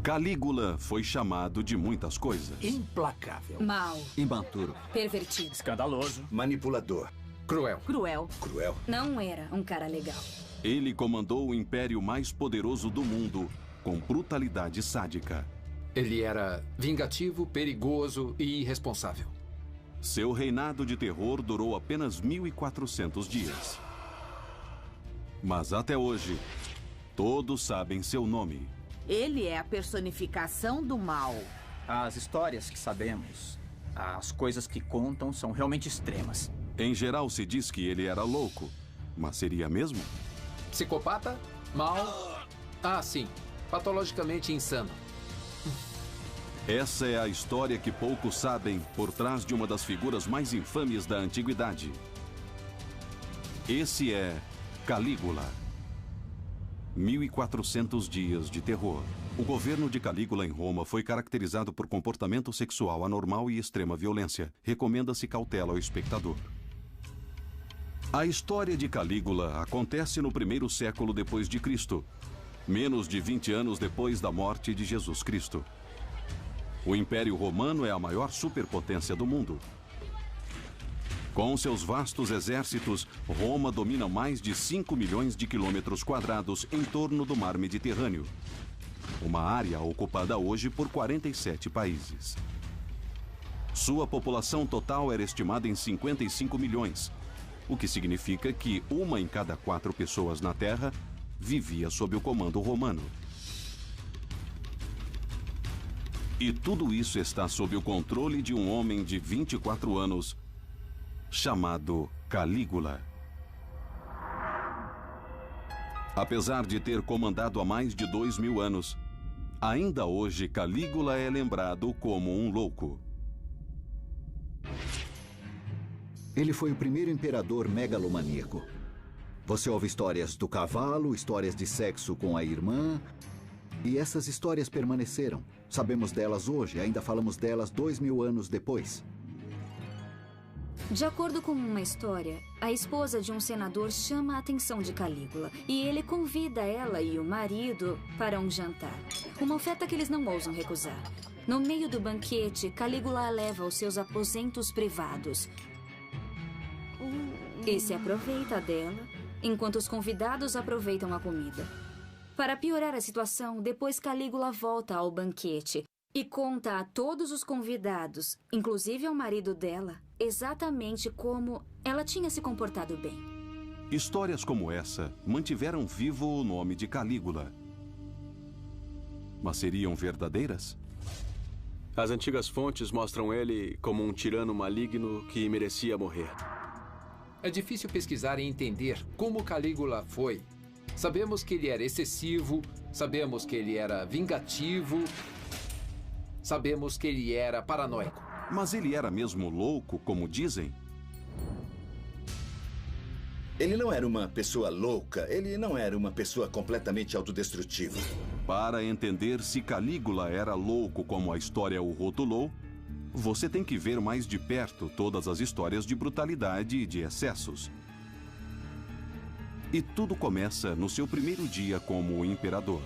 Calígula foi chamado de muitas coisas. Implacável. Mau. Imaturo. Pervertido. Escandaloso. Manipulador. Cruel. Cruel. Cruel. Não era um cara legal. Ele comandou o império mais poderoso do mundo, com brutalidade sádica. Ele era vingativo, perigoso e irresponsável. Seu reinado de terror durou apenas 1.400 dias. Mas até hoje, todos sabem seu nome. Ele é a personificação do mal. As histórias que sabemos, as coisas que contam são realmente extremas. Em geral se diz que ele era louco, mas seria mesmo? Psicopata? Mau? Ah, sim. Patologicamente insano. Essa é a história que poucos sabem por trás de uma das figuras mais infames da antiguidade. Esse é Calígula. 1.400 dias de terror. O governo de Calígula em Roma foi caracterizado por comportamento sexual anormal e extrema violência. Recomenda-se cautela ao espectador. A história de Calígula acontece no 1º século depois de Cristo, menos de 20 anos depois da morte de Jesus Cristo. O Império Romano é a maior superpotência do mundo. Com seus vastos exércitos, Roma domina mais de 5 milhões de quilômetros quadrados em torno do mar Mediterrâneo. Uma área ocupada hoje por 47 países. Sua população total era estimada em 55 milhões, o que significa que 1 em cada 4 pessoas na Terra vivia sob o comando romano. E tudo isso está sob o controle de um homem de 24 anos, chamado Calígula. Apesar de ter comandado há mais de 2.000 anos, ainda hoje Calígula é lembrado como um louco. Ele foi o primeiro imperador megalomaníaco. Você ouve histórias do cavalo, histórias de sexo com a irmã, e essas histórias permaneceram. Sabemos delas hoje, ainda falamos delas 2.000 anos depois. De acordo com uma história, a esposa de um senador chama a atenção de Calígula e ele convida ela e o marido para um jantar. Uma oferta que eles não ousam recusar. No meio do banquete, Calígula a leva aos seus aposentos privados e se aproveita dela, enquanto os convidados aproveitam a comida. Para piorar a situação, depois Calígula volta ao banquete e conta a todos os convidados, inclusive ao marido dela, exatamente como ela tinha se comportado bem. Histórias como essa mantiveram vivo o nome de Calígula. Mas seriam verdadeiras? As antigas fontes mostram ele como um tirano maligno que merecia morrer. É difícil pesquisar e entender como Calígula foi. Sabemos que ele era excessivo, sabemos que ele era vingativo, sabemos que ele era paranoico. Mas ele era mesmo louco, como dizem? Ele não era uma pessoa louca, ele não era uma pessoa completamente autodestrutiva. Para entender se Calígula era louco como a história o rotulou, você tem que ver mais de perto todas as histórias de brutalidade e de excessos. E tudo começa no seu primeiro dia como imperador.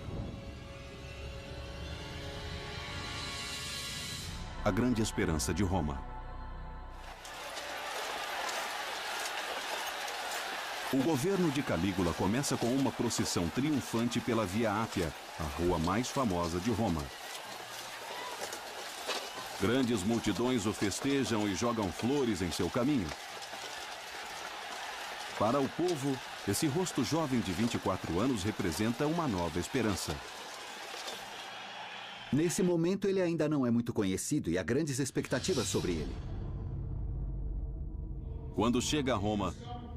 A grande esperança de Roma. O governo de Calígula começa com uma procissão triunfante pela Via Ápia, a rua mais famosa de Roma. Grandes multidões o festejam e jogam flores em seu caminho. Para o povo, esse rosto jovem de 24 anos representa uma nova esperança. Nesse momento, ele ainda não é muito conhecido e há grandes expectativas sobre ele. Quando chega a Roma,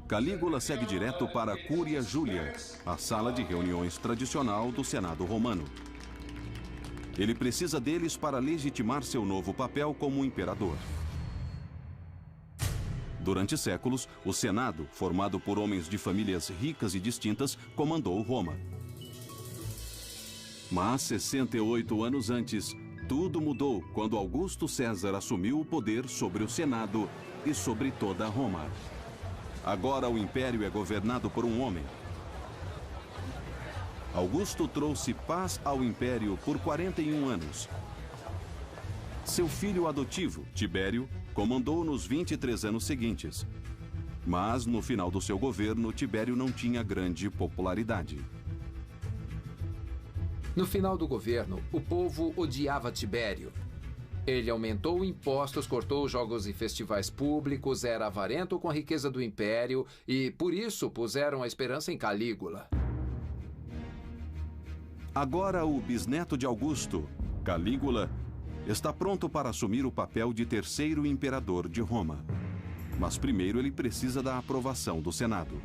Calígula segue direto para a Cúria Júlia, a sala de reuniões tradicional do Senado romano. Ele precisa deles para legitimar seu novo papel como imperador. Durante séculos, o Senado, formado por homens de famílias ricas e distintas, comandou Roma. Mas 68 anos antes, tudo mudou quando Augusto César assumiu o poder sobre o Senado e sobre toda Roma. Agora o império é governado por um homem. Augusto trouxe paz ao Império por 41 anos. Seu filho adotivo, Tibério, comandou nos 23 anos seguintes. Mas, no final do seu governo, Tibério não tinha grande popularidade. No final do governo, o povo odiava Tibério. Ele aumentou impostos, cortou jogos e festivais públicos, era avarento com a riqueza do império e, por isso, puseram a esperança em Calígula. Agora, o bisneto de Augusto, Calígula, está pronto para assumir o papel de terceiro imperador de Roma. Mas primeiro ele precisa da aprovação do Senado.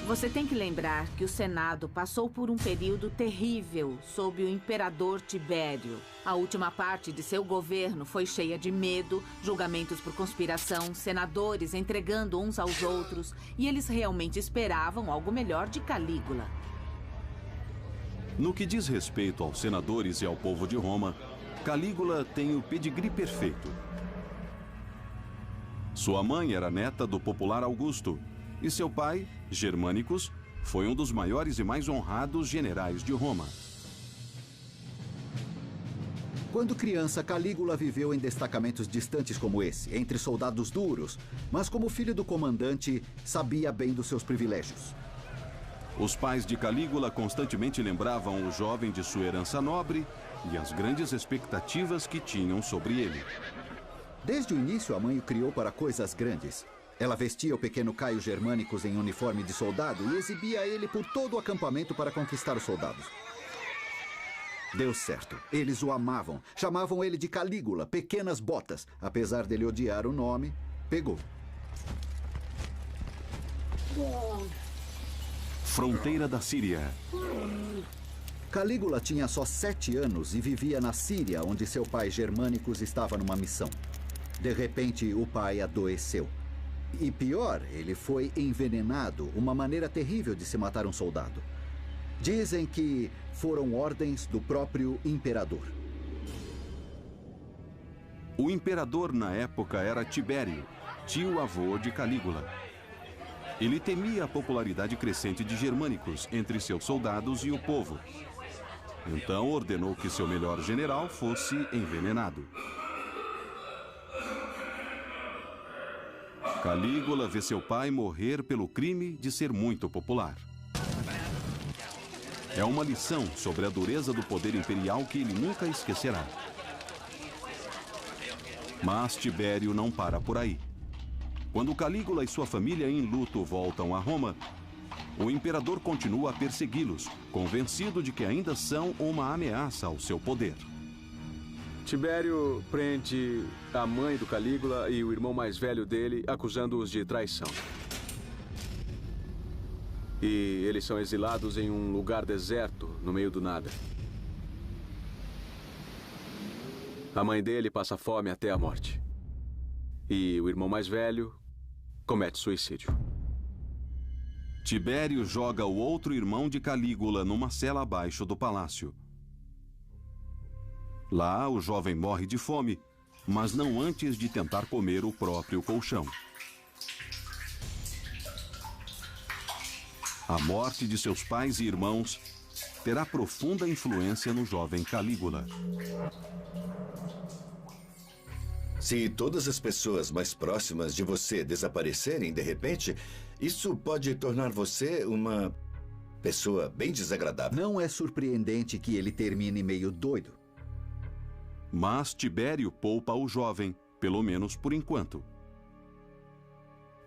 Você tem que lembrar que o Senado passou por um período terrível sob o imperador Tibério. A última parte de seu governo foi cheia de medo, julgamentos por conspiração, senadores entregando uns aos outros, e eles realmente esperavam algo melhor de Calígula. No que diz respeito aos senadores e ao povo de Roma, Calígula tem o pedigree perfeito. Sua mãe era neta do popular Augusto, e seu pai, Germânicos, foi um dos maiores e mais honrados generais de Roma. Quando criança, Calígula viveu em destacamentos distantes como esse, entre soldados duros, mas como filho do comandante, sabia bem dos seus privilégios. Os pais de Calígula constantemente lembravam o jovem de sua herança nobre e as grandes expectativas que tinham sobre ele. Desde o início, a mãe o criou para coisas grandes. Ela vestia o pequeno Caio Germânicos em uniforme de soldado e exibia ele por todo o acampamento para conquistar os soldados. Deu certo. Eles o amavam. Chamavam ele de Calígula, Pequenas Botas. Apesar dele odiar o nome, pegou. Fronteira da Síria. Calígula tinha só 7 anos e vivia na Síria, onde seu pai Germânicos estava numa missão. De repente, o pai adoeceu. E pior, ele foi envenenado, uma maneira terrível de se matar um soldado. Dizem que foram ordens do próprio imperador. O imperador na época era Tibério, tio-avô de Calígula. Ele temia a popularidade crescente de Germânicos entre seus soldados e o povo. Então ordenou que seu melhor general fosse envenenado. Calígula vê seu pai morrer pelo crime de ser muito popular. É uma lição sobre a dureza do poder imperial que ele nunca esquecerá. Mas Tibério não para por aí. Quando Calígula e sua família em luto voltam a Roma, o imperador continua a persegui-los, convencido de que ainda são uma ameaça ao seu poder. Tibério prende a mãe do Calígula e o irmão mais velho dele, acusando-os de traição. E eles são exilados em um lugar deserto, no meio do nada. A mãe dele passa fome até a morte. E o irmão mais velho comete suicídio. Tibério joga o outro irmão de Calígula numa cela abaixo do palácio. Lá, o jovem morre de fome, mas não antes de tentar comer o próprio colchão. A morte de seus pais e irmãos terá profunda influência no jovem Calígula. Se todas as pessoas mais próximas de você desaparecerem de repente, isso pode tornar você uma pessoa bem desagradável. Não é surpreendente que ele termine meio doido. Mas Tibério poupa o jovem, pelo menos por enquanto.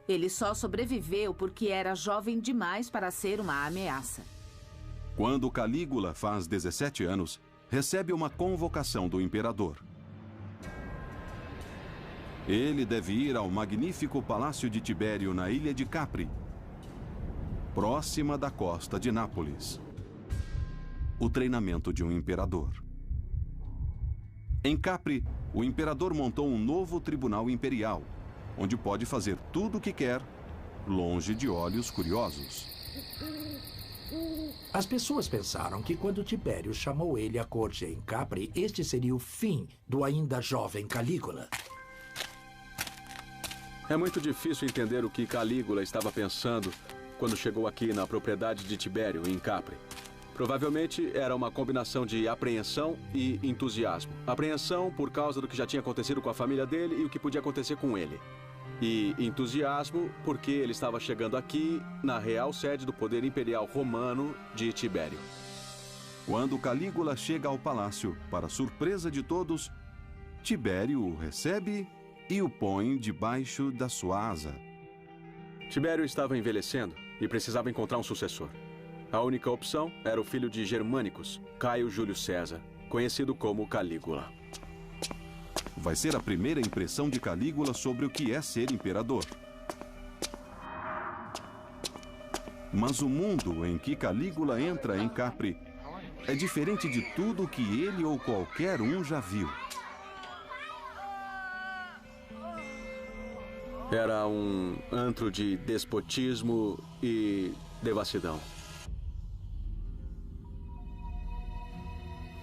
Ele só sobreviveu porque era jovem demais para ser uma ameaça. Quando Calígula faz 17 anos, recebe uma convocação do imperador. Ele deve ir ao magnífico palácio de Tibério na ilha de Capri, próxima da costa de Nápoles. O treinamento de um imperador. Em Capri, o imperador montou um novo tribunal imperial, onde pode fazer tudo o que quer, longe de olhos curiosos. As pessoas pensaram que quando Tibério chamou ele à corte em Capri, este seria o fim do ainda jovem Calígula. É muito difícil entender o que Calígula estava pensando quando chegou aqui na propriedade de Tibério, em Capri. Provavelmente era uma combinação de apreensão e entusiasmo. Apreensão por causa do que já tinha acontecido com a família dele e o que podia acontecer com ele. E entusiasmo porque ele estava chegando aqui na real sede do poder imperial romano de Tibério. Quando Calígula chega ao palácio, para surpresa de todos, Tibério o recebe e o põe debaixo da sua asa. Tibério estava envelhecendo e precisava encontrar um sucessor. A única opção era o filho de Germânicos, Caio Júlio César, conhecido como Calígula. Vai ser a primeira impressão de Calígula sobre o que é ser imperador. Mas o mundo em que Calígula entra em Capri é diferente de tudo que ele ou qualquer um já viu. Era um antro de despotismo e devassidão.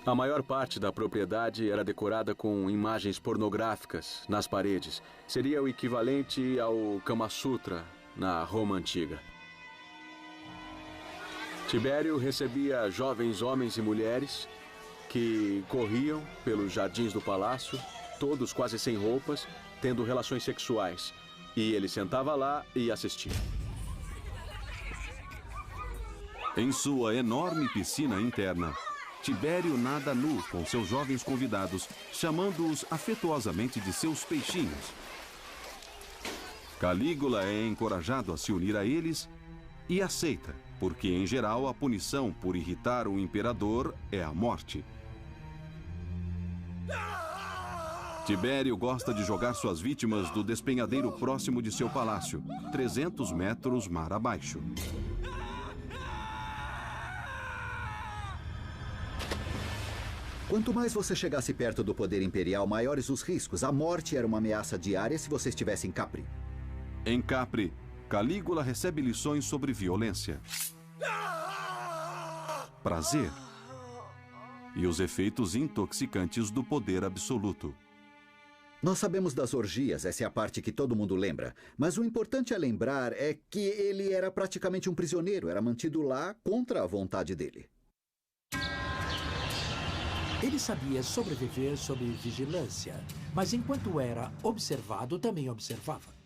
A maior parte da propriedade era decorada com imagens pornográficas nas paredes. Seria o equivalente ao Kama Sutra na Roma Antiga. Tibério recebia jovens homens e mulheres que corriam pelos jardins do palácio, todos quase sem roupas, tendo relações sexuais. E ele sentava lá e assistia. Em sua enorme piscina interna, Tibério nada nu com seus jovens convidados, chamando-os afetuosamente de seus peixinhos. Calígula é encorajado a se unir a eles e aceita, porque, em geral, a punição por irritar o imperador é a morte. Tibério gosta de jogar suas vítimas do despenhadeiro próximo de seu palácio, 300 metros mar abaixo. Quanto mais você chegasse perto do poder imperial, maiores os riscos. A morte era uma ameaça diária se você estivesse em Capri. Em Capri, Calígula recebe lições sobre violência, prazer e os efeitos intoxicantes do poder absoluto. Nós sabemos das orgias, essa é a parte que todo mundo lembra. Mas o importante a lembrar é que ele era praticamente um prisioneiro, era mantido lá contra a vontade dele. Ele sabia sobreviver sob vigilância, mas enquanto era observado, também observava.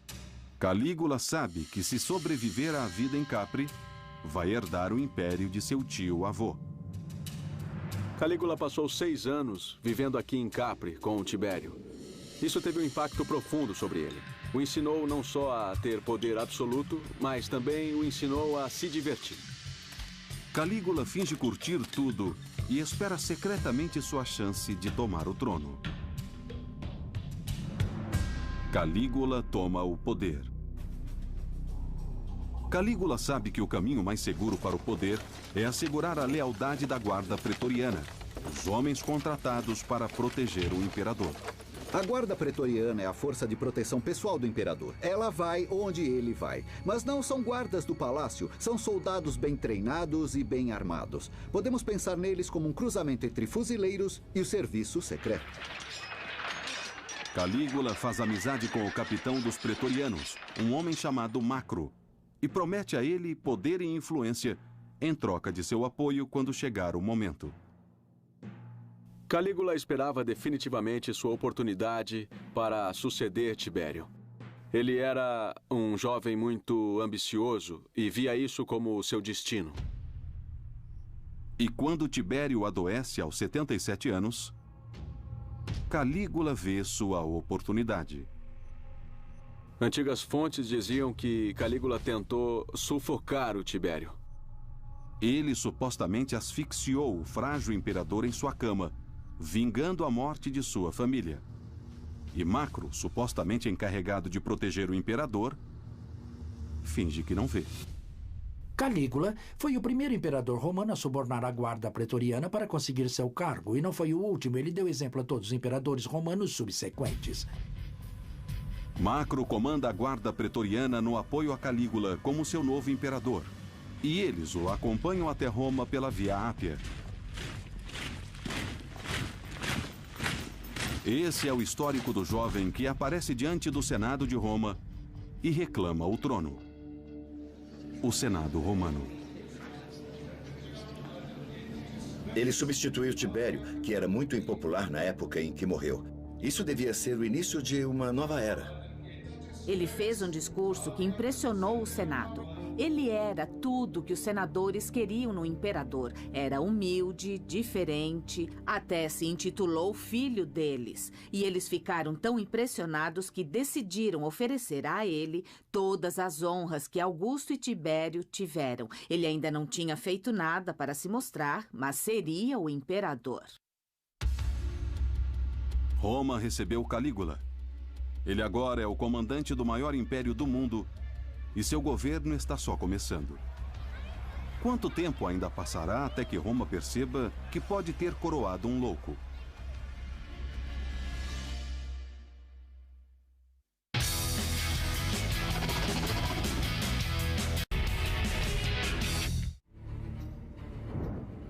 Calígula sabe que se sobreviver à vida em Capri, vai herdar o império de seu tio-avô. Calígula passou 6 anos vivendo aqui em Capri com o Tibério. Isso teve um impacto profundo sobre ele. O ensinou não só a ter poder absoluto, mas também o ensinou a se divertir. Calígula finge curtir tudo e espera secretamente sua chance de tomar o trono. Calígula toma o poder. Calígula sabe que o caminho mais seguro para o poder é assegurar a lealdade da guarda pretoriana, os homens contratados para proteger o imperador. A guarda pretoriana é a força de proteção pessoal do imperador. Ela vai onde ele vai. Mas não são guardas do palácio, são soldados bem treinados e bem armados. Podemos pensar neles como um cruzamento entre fuzileiros e o serviço secreto. Calígula faz amizade com o capitão dos pretorianos, um homem chamado Macro, e promete a ele poder e influência em troca de seu apoio quando chegar o momento. Calígula esperava definitivamente sua oportunidade para suceder Tibério. Ele era um jovem muito ambicioso e via isso como seu destino. E quando Tibério adoece aos 77 anos, Calígula vê sua oportunidade. Antigas fontes diziam que Calígula tentou sufocar o Tibério. Ele supostamente asfixiou o frágil imperador em sua cama, vingando a morte de sua família. E Macro, supostamente encarregado de proteger o imperador, finge que não vê. Calígula foi o primeiro imperador romano a subornar a guarda pretoriana para conseguir seu cargo, e não foi o último. Ele deu exemplo a todos os imperadores romanos subsequentes. Macro comanda a guarda pretoriana no apoio a Calígula como seu novo imperador, e eles o acompanham até Roma pela Via Ápia. Esse é o histórico do jovem que aparece diante do Senado de Roma e reclama o trono. o Senado romano. Ele substituiu Tibério, que era muito impopular na época em que morreu. Isso devia ser o início de uma nova era. Ele fez um discurso que impressionou o Senado. Ele era tudo que os senadores queriam no imperador. Era humilde, diferente, até se intitulou filho deles. E eles ficaram tão impressionados que decidiram oferecer a ele todas as honras que Augusto e Tibério tiveram. Ele ainda não tinha feito nada para se mostrar, mas seria o imperador. Roma recebeu Calígula. Ele agora é o comandante do maior império do mundo e seu governo está só começando. Quanto tempo ainda passará até que Roma perceba que pode ter coroado um louco?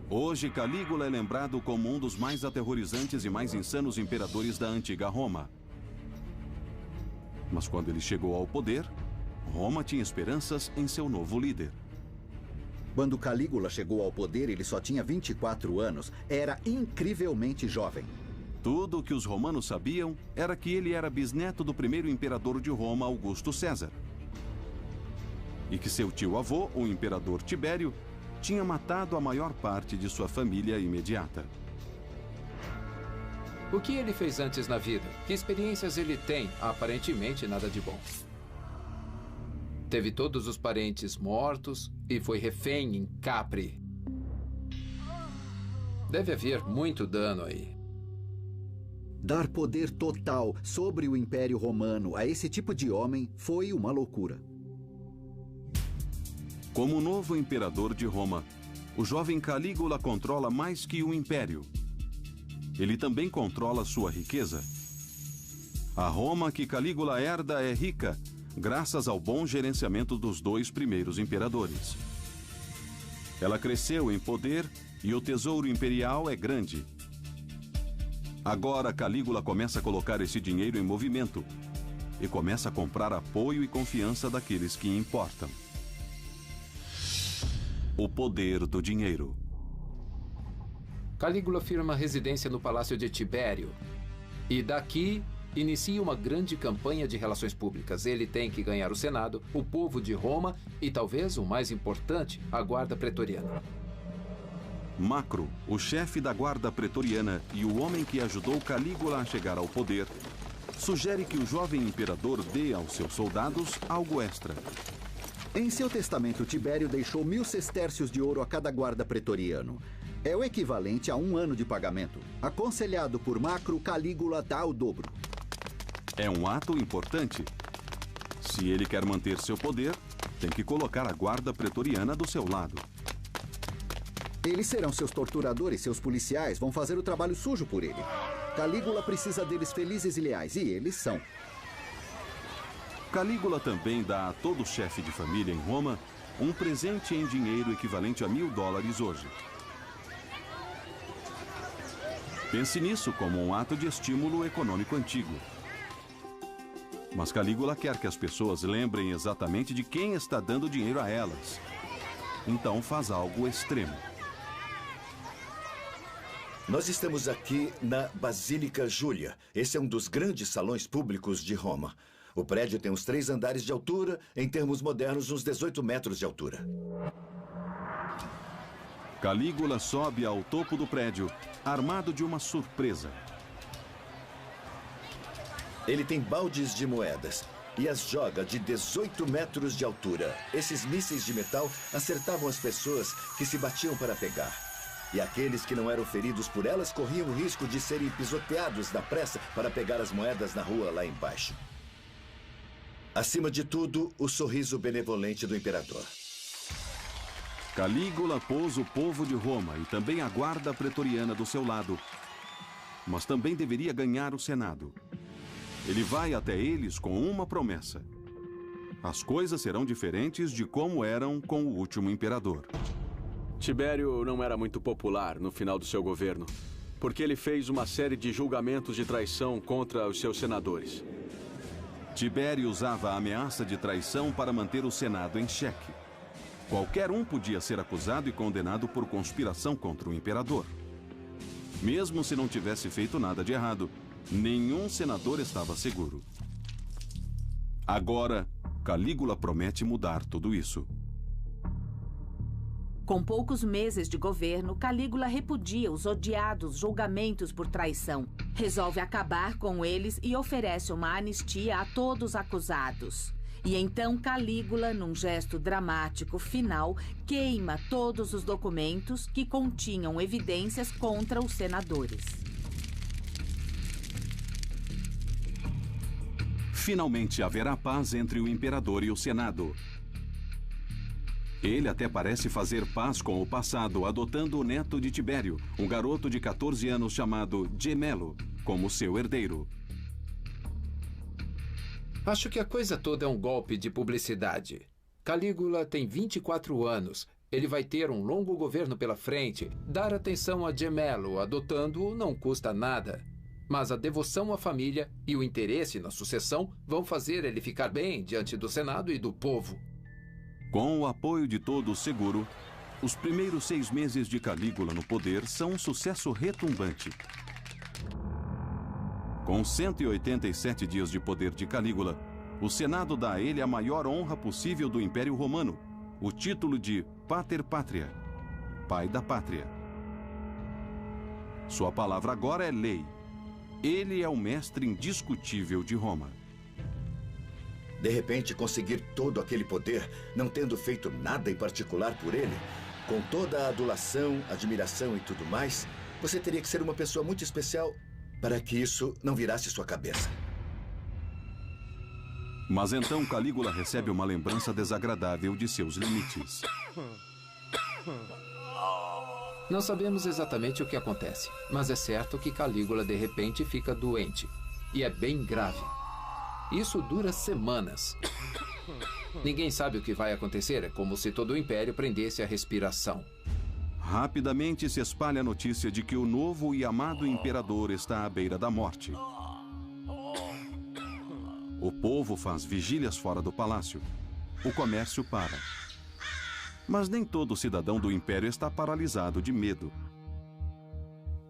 Hoje, Calígula é lembrado como um dos mais aterrorizantes e mais insanos imperadores da antiga Roma. Mas quando ele chegou ao poder, Roma tinha esperanças em seu novo líder. Quando Calígula chegou ao poder, ele só tinha 24 anos. Era incrivelmente jovem. Tudo o que os romanos sabiam era que ele era bisneto do primeiro imperador de Roma, Augusto César. E que seu tio-avô, o imperador Tibério, tinha matado a maior parte de sua família imediata. O que ele fez antes na vida? Que experiências ele tem? Aparentemente, nada de bom. Teve todos os parentes mortos e foi refém em Capri. Deve haver muito dano aí. Dar poder total sobre o Império Romano a esse tipo de homem foi uma loucura. Como novo imperador de Roma, o jovem Calígula controla mais que o império. Ele também controla sua riqueza. A Roma que Calígula herda é rica, graças ao bom gerenciamento dos dois primeiros imperadores. Ela cresceu em poder e o tesouro imperial é grande. Agora Calígula começa a colocar esse dinheiro em movimento e começa a comprar apoio e confiança daqueles que importam. O poder do dinheiro. Calígula firma residência no Palácio de Tibério. E daqui inicia uma grande campanha de relações públicas. Ele tem que ganhar o Senado, o povo de Roma e, talvez o mais importante, a Guarda Pretoriana. Macro, o chefe da Guarda Pretoriana e o homem que ajudou Calígula a chegar ao poder, sugere que o jovem imperador dê aos seus soldados algo extra. Em seu testamento, Tibério deixou 1000 sestércios de ouro a cada guarda pretoriano. É o equivalente a 1 ano de pagamento. Aconselhado por Macro, Calígula dá o dobro. É um ato importante. Se ele quer manter seu poder, tem que colocar a Guarda Pretoriana do seu lado. Eles serão seus torturadores, seus policiais vão fazer o trabalho sujo por ele. Calígula precisa deles felizes e leais, e eles são. Calígula também dá a todo chefe de família em Roma um presente em dinheiro equivalente a $1000 hoje. Pense nisso como um ato de estímulo econômico antigo. Mas Calígula quer que as pessoas lembrem exatamente de quem está dando dinheiro a elas. Então faz algo extremo. Nós estamos aqui na Basílica Júlia. Esse é um dos grandes salões públicos de Roma. O prédio tem uns 3 andares de altura, em termos modernos, uns 18 metros de altura. Calígula sobe ao topo do prédio, armado de uma surpresa. Ele tem baldes de moedas e as joga de 18 metros de altura. Esses mísseis de metal acertavam as pessoas que se batiam para pegar. E aqueles que não eram feridos por elas corriam o risco de serem pisoteados na pressa para pegar as moedas na rua lá embaixo. Acima de tudo, o sorriso benevolente do imperador. Calígula pôs o povo de Roma e também a Guarda Pretoriana do seu lado. Mas também deveria ganhar o Senado. Ele vai até eles com uma promessa. As coisas serão diferentes de como eram com o último imperador. Tibério não era muito popular no final do seu governo, porque ele fez uma série de julgamentos de traição contra os seus senadores. Tibério usava a ameaça de traição para manter o Senado em xeque. Qualquer um podia ser acusado e condenado por conspiração contra o imperador. Mesmo se não tivesse feito nada de errado, nenhum senador estava seguro. Agora, Calígula promete mudar tudo isso. Com poucos meses de governo, Calígula repudia os odiados julgamentos por traição. Resolve acabar com eles e oferece uma anistia a todos os acusados. E então Calígula, num gesto dramático final, queima todos os documentos que continham evidências contra os senadores. Finalmente haverá paz entre o imperador e o Senado. Ele até parece fazer paz com o passado, adotando o neto de Tibério, um garoto de 14 anos chamado Gemelo, como seu herdeiro. Acho que a coisa toda é um golpe de publicidade. Calígula tem 24 anos. Ele vai ter um longo governo pela frente. Dar atenção a Gemelo, adotando-o, não custa nada. Mas a devoção à família e o interesse na sucessão vão fazer ele ficar bem diante do Senado e do povo. Com o apoio de todos seguro, os primeiros 6 meses de Calígula no poder são um sucesso retumbante. Com 187 dias de poder de Calígula, o Senado dá a ele a maior honra possível do Império Romano, o título de Pater Patria, Pai da Pátria. Sua palavra agora é lei. Ele é o mestre indiscutível de Roma. De repente, conseguir todo aquele poder, não tendo feito nada em particular por ele, com toda a adulação, admiração e tudo mais, você teria que ser uma pessoa muito especial para que isso não virasse sua cabeça. Mas então Calígula recebe uma lembrança desagradável de seus limites. Não sabemos exatamente o que acontece, mas é certo que Calígula de repente fica doente. E é bem grave. Isso dura semanas. Ninguém sabe o que vai acontecer, é como se todo o império prendesse a respiração. Rapidamente se espalha a notícia de que o novo e amado imperador está à beira da morte. O povo faz vigílias fora do palácio. O comércio para. Mas nem todo cidadão do império está paralisado de medo.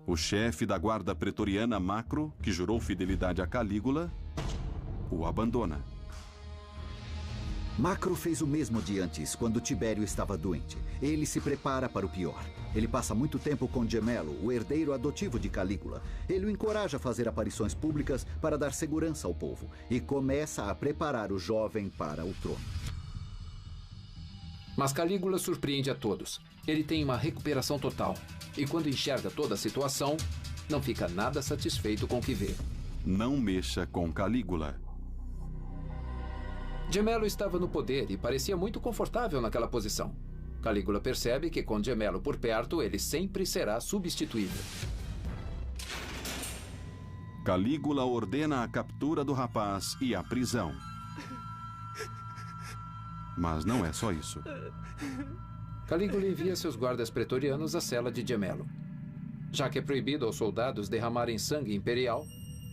O chefe da guarda pretoriana, Macro, que jurou fidelidade a Calígula, o abandona. Macro fez o mesmo de antes, quando Tibério estava doente. Ele se prepara para o pior. Ele passa muito tempo com Gemelo, o herdeiro adotivo de Calígula. Ele o encoraja a fazer aparições públicas para dar segurança ao povo e começa a preparar o jovem para o trono. Mas Calígula surpreende a todos. Ele tem uma recuperação total. E quando enxerga toda a situação, não fica nada satisfeito com o que vê. Não mexa com Calígula. Gemelo estava no poder e parecia muito confortável naquela posição. Calígula percebe que com Gemelo por perto, ele sempre será substituível. Calígula ordena a captura do rapaz e a prisão. Mas não é só isso. Calígula envia seus guardas pretorianos à cela de Gemelo. Já que é proibido aos soldados derramarem sangue imperial,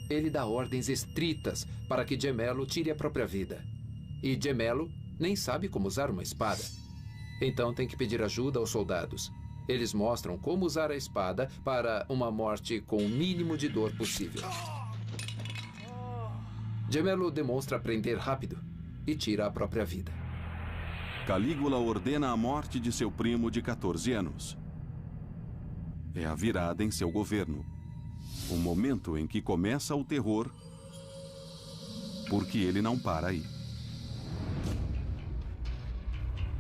ele dá ordens estritas para que Gemelo tire a própria vida. E Gemelo nem sabe como usar uma espada. Então tem que pedir ajuda aos soldados. Eles mostram como usar a espada para uma morte com o mínimo de dor possível. Gemelo demonstra aprender rápido e tira a própria vida. Calígula ordena a morte de seu primo de 14 anos. É a virada em seu governo. O momento em que começa o terror, porque ele não para aí.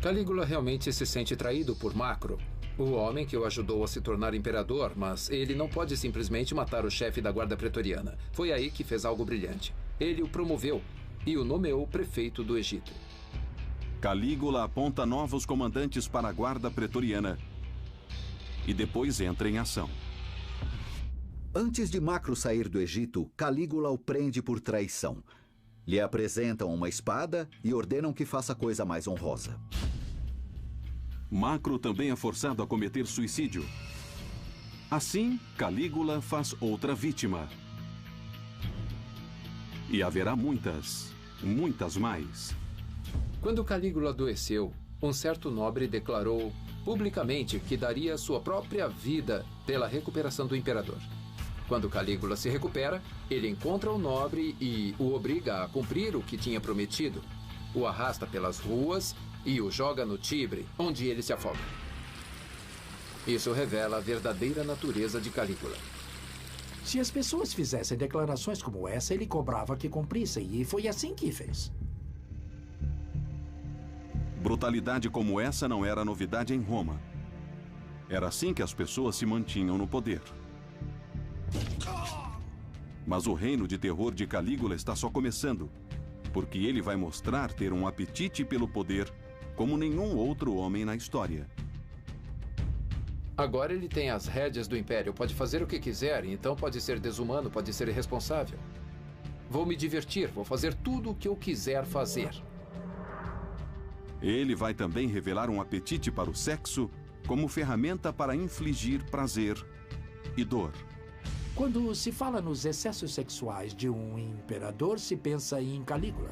Calígula realmente se sente traído por Macro, o homem que o ajudou a se tornar imperador, mas ele não pode simplesmente matar o chefe da guarda pretoriana. Foi aí que fez algo brilhante. Ele o promoveu e o nomeou prefeito do Egito. Calígula aponta novos comandantes para a guarda pretoriana e depois entra em ação. Antes de Macro sair do Egito, Calígula o prende por traição. Lhe apresentam uma espada e ordenam que faça coisa mais honrosa. Macro também é forçado a cometer suicídio. Assim, Calígula faz outra vítima. E haverá muitas mais. Quando Calígula adoeceu, um certo nobre declarou publicamente que daria sua própria vida pela recuperação do imperador. Quando Calígula se recupera, ele encontra o nobre e o obriga a cumprir o que tinha prometido. O arrasta pelas ruas e o joga no Tibre, onde ele se afoga. Isso revela a verdadeira natureza de Calígula. Se as pessoas fizessem declarações como essa, ele cobrava que cumprissem, e foi assim que fez. Brutalidade como essa não era novidade em Roma. Era assim que as pessoas se mantinham no poder. Mas o reino de terror de Calígula está só começando, porque ele vai mostrar ter um apetite pelo poder como nenhum outro homem na história. Agora ele tem as rédeas do Império, pode fazer o que quiser, então pode ser desumano, pode ser irresponsável. Vou me divertir, vou fazer tudo o que eu quiser fazer. Ele vai também revelar um apetite para o sexo como ferramenta para infligir prazer e dor. Quando se fala nos excessos sexuais de um imperador, se pensa em Calígula.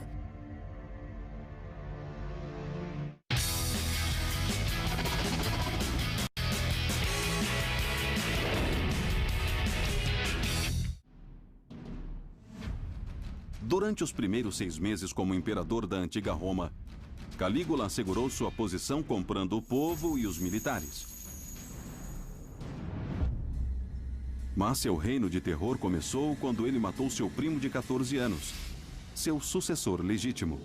Durante os primeiros 6 meses como imperador da antiga Roma, Calígula assegurou sua posição comprando o povo e os militares. Mas seu reino de terror começou quando ele matou seu primo de 14 anos, seu sucessor legítimo.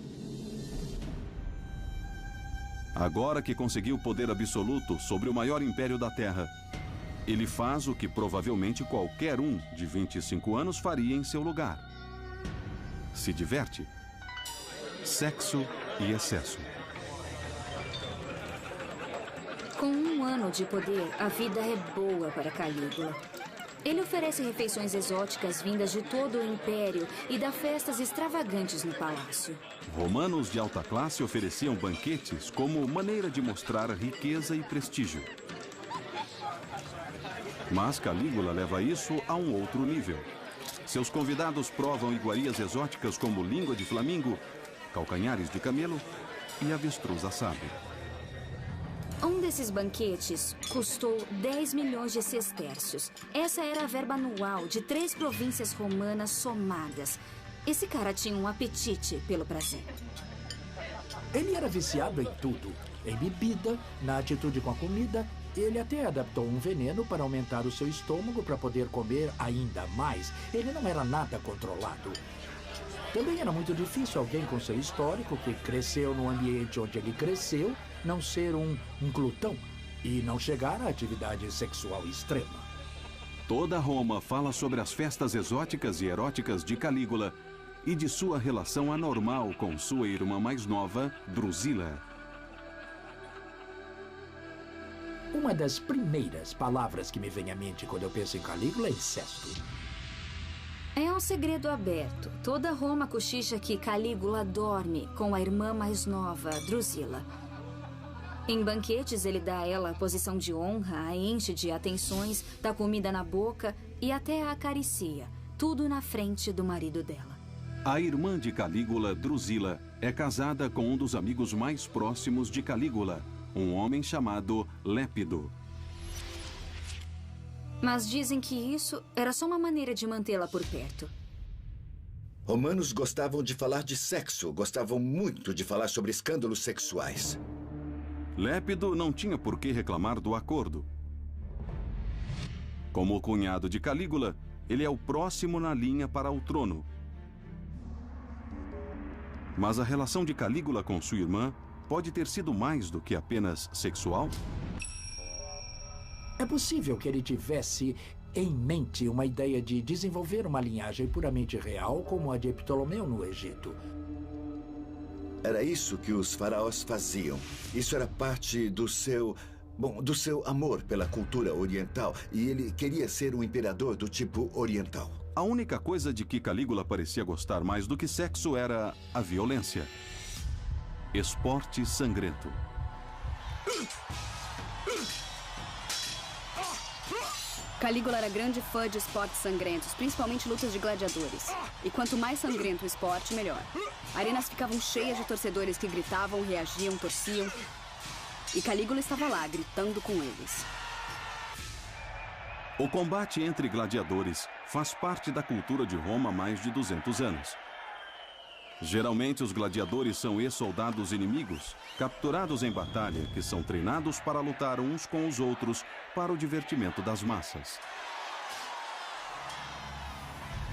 Agora que conseguiu poder absoluto sobre o maior império da Terra, ele faz o que provavelmente qualquer um de 25 anos faria em seu lugar. Se diverte. Sexo e excesso. Com 1 ano de poder, a vida é boa para Calígula. Ele oferece refeições exóticas vindas de todo o império e dá festas extravagantes no palácio. Romanos de alta classe ofereciam banquetes como maneira de mostrar riqueza e prestígio. Mas Calígula leva isso a um outro nível. Seus convidados provam iguarias exóticas como língua de flamingo, calcanhares de camelo e avestruz assado. Um desses banquetes custou 10 milhões de sestércios. Essa era a verba anual de 3 províncias romanas somadas. Esse cara tinha um apetite pelo prazer. Ele era viciado em tudo. Em bebida, na atitude com a comida. Ele até adaptou um veneno para aumentar o seu estômago para poder comer ainda mais. Ele não era nada controlado. Também era muito difícil alguém com seu histórico, que cresceu no ambiente onde ele cresceu, não ser um glutão e não chegar à atividade sexual extrema. Toda Roma fala sobre as festas exóticas e eróticas de Calígula e de sua relação anormal com sua irmã mais nova, Drusila. Uma das primeiras palavras que me vem à mente quando eu penso em Calígula é incesto. É um segredo aberto. Toda Roma cochicha que Calígula dorme com a irmã mais nova, Drusila. Em banquetes, ele dá a ela a posição de honra, a enche de atenções, dá comida na boca e até a acaricia. Tudo na frente do marido dela. A irmã de Calígula, Drusila, é casada com um dos amigos mais próximos de Calígula, um homem chamado Lépido. Mas dizem que isso era só uma maneira de mantê-la por perto. Romanos gostavam de falar de sexo, gostavam muito de falar sobre escândalos sexuais. Lépido não tinha por que reclamar do acordo. Como o cunhado de Calígula, ele é o próximo na linha para o trono. Mas a relação de Calígula com sua irmã pode ter sido mais do que apenas sexual? É possível que ele tivesse em mente uma ideia de desenvolver uma linhagem puramente real como a de Ptolomeu no Egito. Era isso que os faraós faziam. Isso era parte do seu amor pela cultura oriental. E ele queria ser um imperador do tipo oriental. A única coisa de que Calígula parecia gostar mais do que sexo era a violência. Esporte sangrento. Calígula era grande fã de esportes sangrentos, principalmente lutas de gladiadores. E quanto mais sangrento o esporte, melhor. Arenas ficavam cheias de torcedores que gritavam, reagiam, torciam. E Calígula estava lá, gritando com eles. O combate entre gladiadores faz parte da cultura de Roma há mais de 200 anos. Geralmente, os gladiadores são ex-soldados inimigos, capturados em batalha, que são treinados para lutar uns com os outros para o divertimento das massas.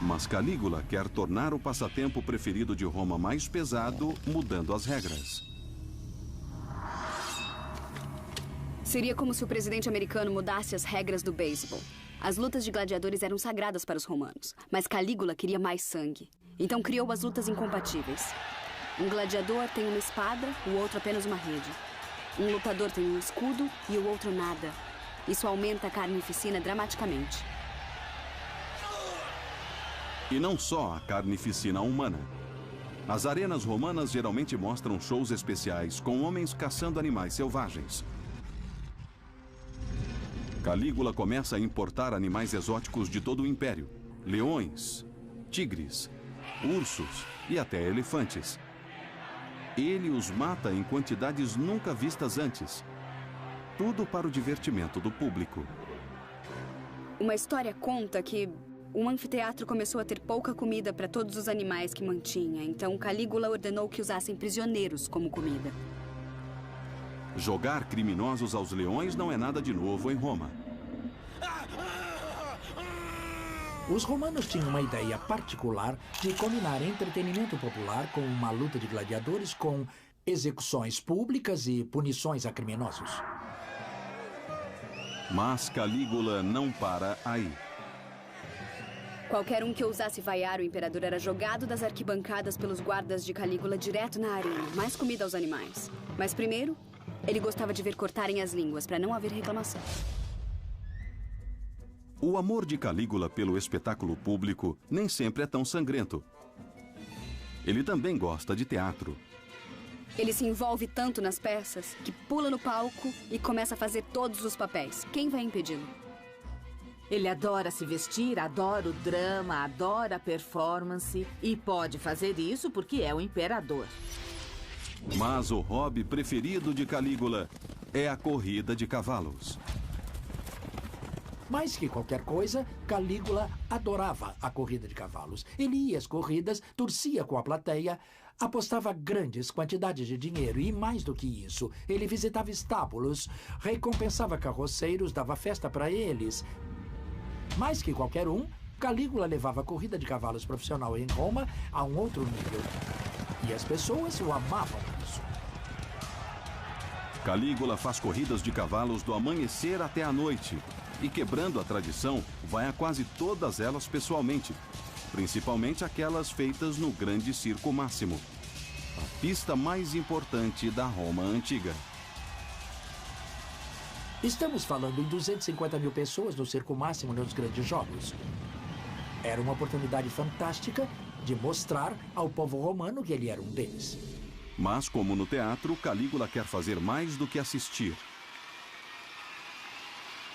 Mas Calígula quer tornar o passatempo preferido de Roma mais pesado, mudando as regras. Seria como se o presidente americano mudasse as regras do beisebol. As lutas de gladiadores eram sagradas para os romanos, mas Calígula queria mais sangue. Então criou as lutas incompatíveis. Um gladiador tem uma espada, o outro apenas uma rede. Um lutador tem um escudo e o outro nada. Isso aumenta a carnificina dramaticamente. E não só a carnificina humana. As arenas romanas geralmente mostram shows especiais com homens caçando animais selvagens. Calígula começa a importar animais exóticos de todo o império. Leões, tigres, ursos e até elefantes. Ele os mata em quantidades nunca vistas antes. Tudo para o divertimento do público. Uma história conta que um anfiteatro começou a ter pouca comida para todos os animais que mantinha. Então Calígula ordenou que usassem prisioneiros como comida. Jogar criminosos aos leões não é nada de novo em Roma. Os romanos tinham uma ideia particular de combinar entretenimento popular com uma luta de gladiadores com execuções públicas e punições a criminosos. Mas Calígula não para aí. Qualquer um que ousasse vaiar o imperador era jogado das arquibancadas pelos guardas de Calígula direto na arena, mais comida aos animais. Mas primeiro, ele gostava de ver cortarem as línguas para não haver reclamação. O amor de Calígula pelo espetáculo público nem sempre é tão sangrento. Ele também gosta de teatro. Ele se envolve tanto nas peças que pula no palco e começa a fazer todos os papéis. Quem vai impedi-lo? Ele adora se vestir, adora o drama, adora a performance e pode fazer isso porque é o imperador. Mas o hobby preferido de Calígula é a corrida de cavalos. Mais que qualquer coisa, Calígula adorava a corrida de cavalos. Ele ia às corridas, torcia com a plateia, apostava grandes quantidades de dinheiro e, mais do que isso, ele visitava estábulos, recompensava carroceiros, dava festa para eles. Mais que qualquer um, Calígula levava a corrida de cavalos profissional em Roma a um outro nível. E as pessoas o amavam por isso. Calígula faz corridas de cavalos do amanhecer até a noite. E quebrando a tradição, vai a quase todas elas pessoalmente. Principalmente aquelas feitas no Grande Circo Máximo, a pista mais importante da Roma antiga. Estamos falando em 250 mil pessoas no Circo Máximo nos grandes jogos. Era uma oportunidade fantástica de mostrar ao povo romano que ele era um deles. Mas, como no teatro, Calígula quer fazer mais do que assistir.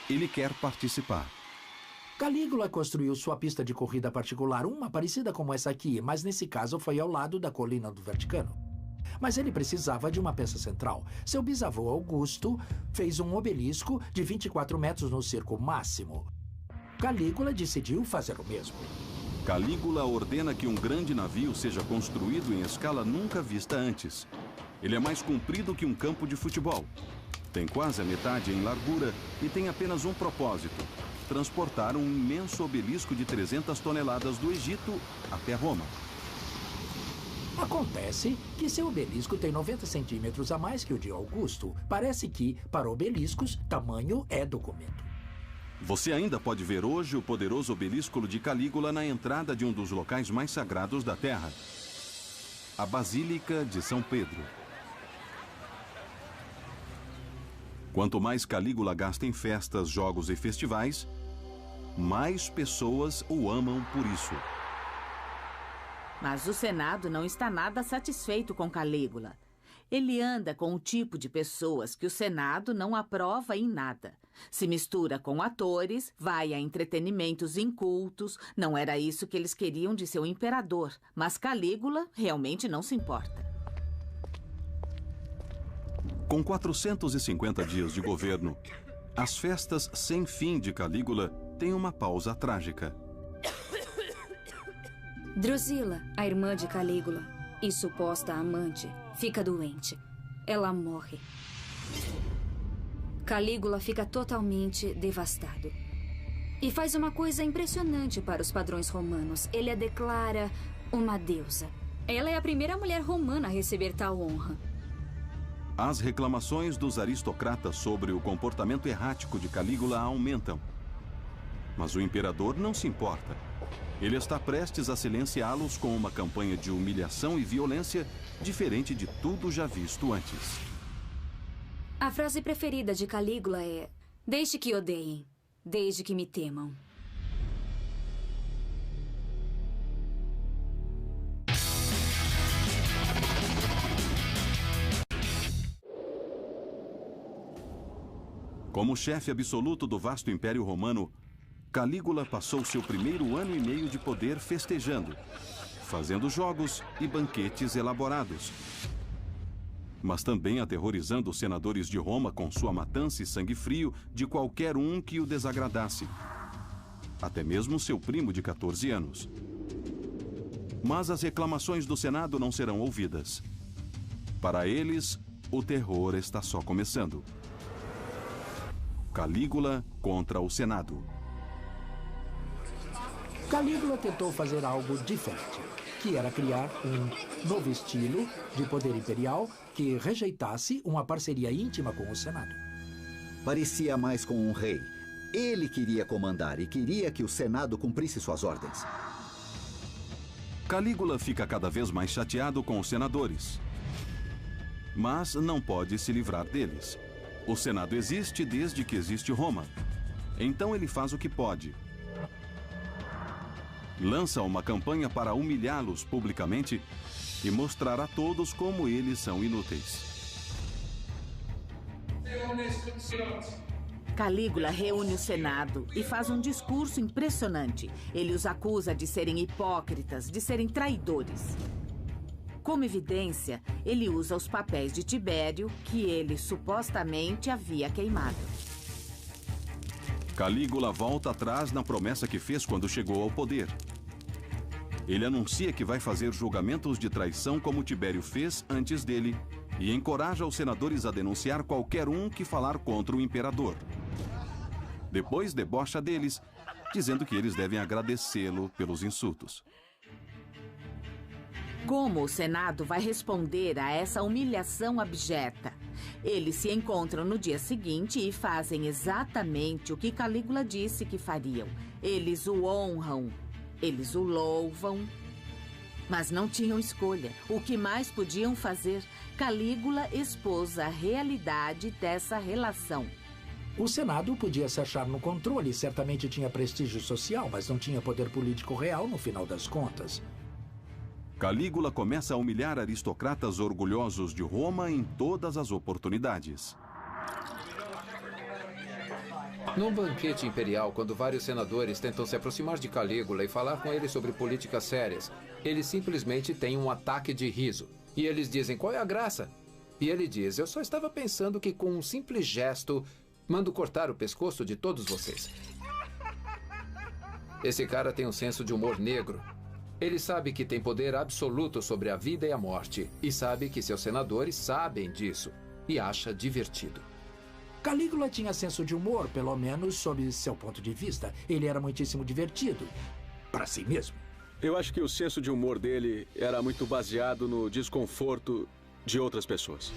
Ele quer participar. Calígula construiu sua pista de corrida particular, uma parecida como essa aqui, mas nesse caso foi ao lado da colina do Vaticano. Mas ele precisava de uma peça central. Seu bisavô Augusto fez um obelisco de 24 metros no Circo Máximo. Calígula decidiu fazer o mesmo. Calígula ordena que um grande navio seja construído em escala nunca vista antes. Ele é mais comprido que um campo de futebol. Tem quase a metade em largura e tem apenas um propósito: transportar um imenso obelisco de 300 toneladas do Egito até Roma. Acontece que seu obelisco tem 90 centímetros a mais que o de Augusto. Parece que, para obeliscos, tamanho é documento. Você ainda pode ver hoje o poderoso obelisco de Calígula na entrada de um dos locais mais sagrados da Terra, a Basílica de São Pedro. Quanto mais Calígula gasta em festas, jogos e festivais, mais pessoas o amam por isso. Mas o Senado não está nada satisfeito com Calígula. Ele anda com o tipo de pessoas que o Senado não aprova em nada. Se mistura com atores, vai a entretenimentos incultos. Não era isso que eles queriam de seu imperador, mas Calígula realmente não se importa. Com 450 dias de governo, as festas sem fim de Calígula têm uma pausa trágica. Drusila, a irmã de Calígula e suposta amante, fica doente. Ela morre. Calígula fica totalmente devastado. E faz uma coisa impressionante para os padrões romanos. Ele a declara uma deusa. Ela é a primeira mulher romana a receber tal honra. As reclamações dos aristocratas sobre o comportamento errático de Calígula aumentam. Mas o imperador não se importa. Ele está prestes a silenciá-los com uma campanha de humilhação e violência diferente de tudo já visto antes. A frase preferida de Calígula é: deixe que odeiem, desde que me temam. Como chefe absoluto do vasto Império Romano, Calígula passou seu primeiro ano e meio de poder festejando, fazendo jogos e banquetes elaborados, mas também aterrorizando os senadores de Roma com sua matança e sangue frio de qualquer um que o desagradasse, até mesmo seu primo de 14 anos. Mas as reclamações do Senado não serão ouvidas. Para eles, o terror está só começando. Calígula contra o Senado. Calígula tentou fazer algo diferente, que era criar um novo estilo de poder imperial que rejeitasse uma parceria íntima com o Senado. Parecia mais com um rei. Ele queria comandar e queria que o Senado cumprisse suas ordens. Calígula fica cada vez mais chateado com os senadores, mas não pode se livrar deles. O Senado existe desde que existe Roma. Então ele faz o que pode. Lança uma campanha para humilhá-los publicamente e mostrar a todos como eles são inúteis. Calígula reúne o Senado e faz um discurso impressionante. Ele os acusa de serem hipócritas, de serem traidores. Como evidência, ele usa os papéis de Tibério, que ele supostamente havia queimado. Calígula volta atrás na promessa que fez quando chegou ao poder. Ele anuncia que vai fazer julgamentos de traição como Tibério fez antes dele e encoraja os senadores a denunciar qualquer um que falar contra o imperador. Depois debocha deles, dizendo que eles devem agradecê-lo pelos insultos. Como o Senado vai responder a essa humilhação abjeta? Eles se encontram no dia seguinte e fazem exatamente o que Calígula disse que fariam. Eles o honram, eles o louvam, mas não tinham escolha. O que mais podiam fazer? Calígula expôs a realidade dessa relação. O Senado podia se achar no controle, certamente tinha prestígio social, mas não tinha poder político real no final das contas. Calígula começa a humilhar aristocratas orgulhosos de Roma em todas as oportunidades. Num banquete imperial, quando vários senadores tentam se aproximar de Calígula e falar com ele sobre políticas sérias, ele simplesmente tem um ataque de riso. E eles dizem: qual é a graça? E ele diz: eu só estava pensando que com um simples gesto, mando cortar o pescoço de todos vocês. Esse cara tem um senso de humor negro. Ele sabe que tem poder absoluto sobre a vida e a morte. E sabe que seus senadores sabem disso. E acha divertido. Calígula tinha senso de humor, pelo menos sob seu ponto de vista. Ele era muitíssimo divertido. Para si mesmo. Eu acho que o senso de humor dele era muito baseado no desconforto de outras pessoas.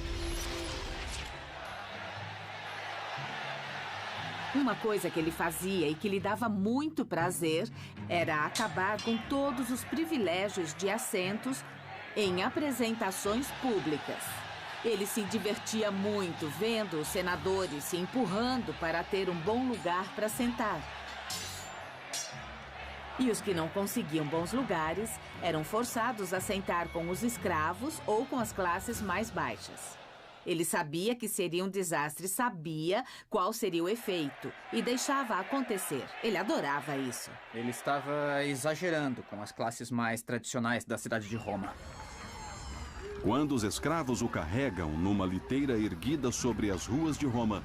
Uma coisa que ele fazia e que lhe dava muito prazer era acabar com todos os privilégios de assentos em apresentações públicas. Ele se divertia muito vendo os senadores se empurrando para ter um bom lugar para sentar. E os que não conseguiam bons lugares eram forçados a sentar com os escravos ou com as classes mais baixas. Ele sabia que seria um desastre, sabia qual seria o efeito e deixava acontecer. Ele adorava isso. Ele estava exagerando com as classes mais tradicionais da cidade de Roma. Quando os escravos o carregam numa liteira erguida sobre as ruas de Roma,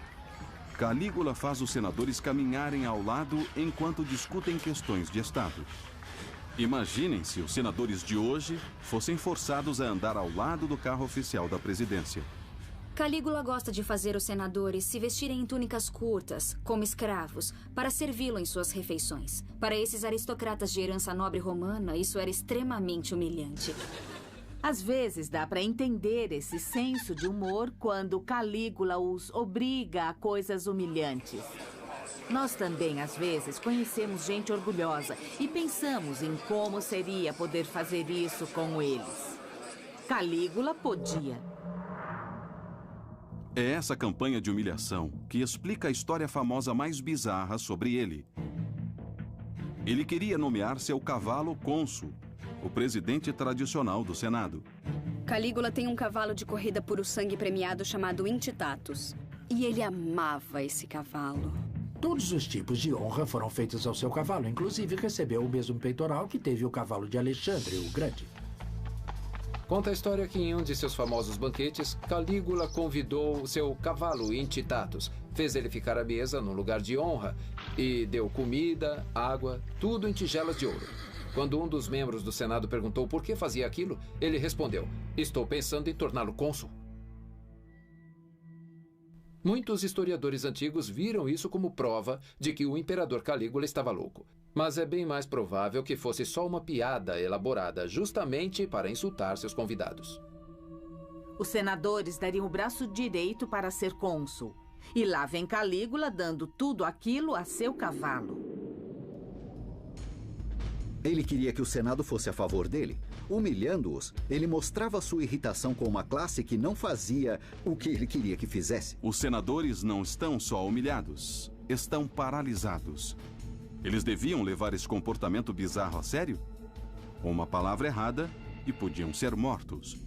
Calígula faz os senadores caminharem ao lado enquanto discutem questões de Estado. Imaginem se os senadores de hoje fossem forçados a andar ao lado do carro oficial da presidência. Calígula gosta de fazer os senadores se vestirem em túnicas curtas, como escravos, para servi-lo em suas refeições. Para esses aristocratas de herança nobre romana, isso era extremamente humilhante. Às vezes dá para entender esse senso de humor quando Calígula os obriga a coisas humilhantes. Nós também, às vezes, conhecemos gente orgulhosa e pensamos em como seria poder fazer isso com eles. Calígula podia. É essa campanha de humilhação que explica a história famosa mais bizarra sobre ele. Ele queria nomear seu cavalo cônsul, o presidente tradicional do Senado. Calígula tem um cavalo de corrida puro sangue premiado chamado Intitatus. E ele amava esse cavalo. Todos os tipos de honra foram feitos ao seu cavalo, inclusive recebeu o mesmo peitoral que teve o cavalo de Alexandre o Grande. Conta a história que em um de seus famosos banquetes, Calígula convidou seu cavalo Intitatus, fez ele ficar à mesa num lugar de honra e deu comida, água, tudo em tigelas de ouro. Quando um dos membros do Senado perguntou por que fazia aquilo, ele respondeu: "Estou pensando em torná-lo cônsul." Muitos historiadores antigos viram isso como prova de que o imperador Calígula estava louco. Mas é bem mais provável que fosse só uma piada elaborada justamente para insultar seus convidados. Os senadores dariam o braço direito para ser cônsul. E lá vem Calígula dando tudo aquilo a seu cavalo. Ele queria que o Senado fosse a favor dele. Humilhando-os, ele mostrava sua irritação com uma classe que não fazia o que ele queria que fizesse. Os senadores não estão só humilhados, estão paralisados. Eles deviam levar esse comportamento bizarro a sério? Com uma palavra errada, e podiam ser mortos.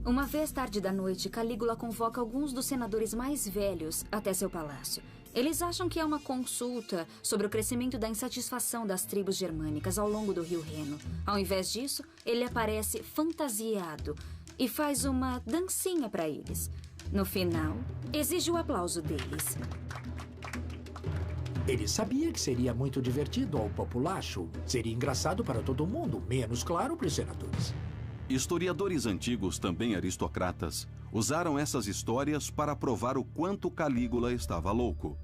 Uma vez tarde da noite, Calígula convoca alguns dos senadores mais velhos até seu palácio. Eles acham que é uma consulta sobre o crescimento da insatisfação das tribos germânicas ao longo do rio Reno. Ao invés disso, ele aparece fantasiado e faz uma dancinha para eles. No final, exige o aplauso deles. Ele sabia que seria muito divertido ao populacho. Seria engraçado para todo mundo, menos, claro, para os senadores. Historiadores antigos, também aristocratas, usaram essas histórias para provar o quanto Calígula estava louco.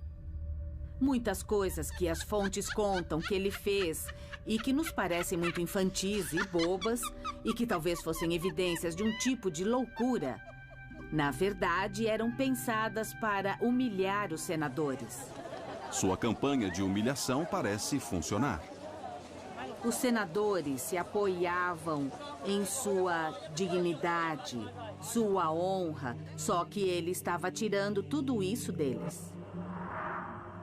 Muitas coisas que as fontes contam que ele fez e que nos parecem muito infantis e bobas e que talvez fossem evidências de um tipo de loucura, na verdade eram pensadas para humilhar os senadores. Sua campanha de humilhação parece funcionar. Os senadores se apoiavam em sua dignidade, sua honra, só que ele estava tirando tudo isso deles.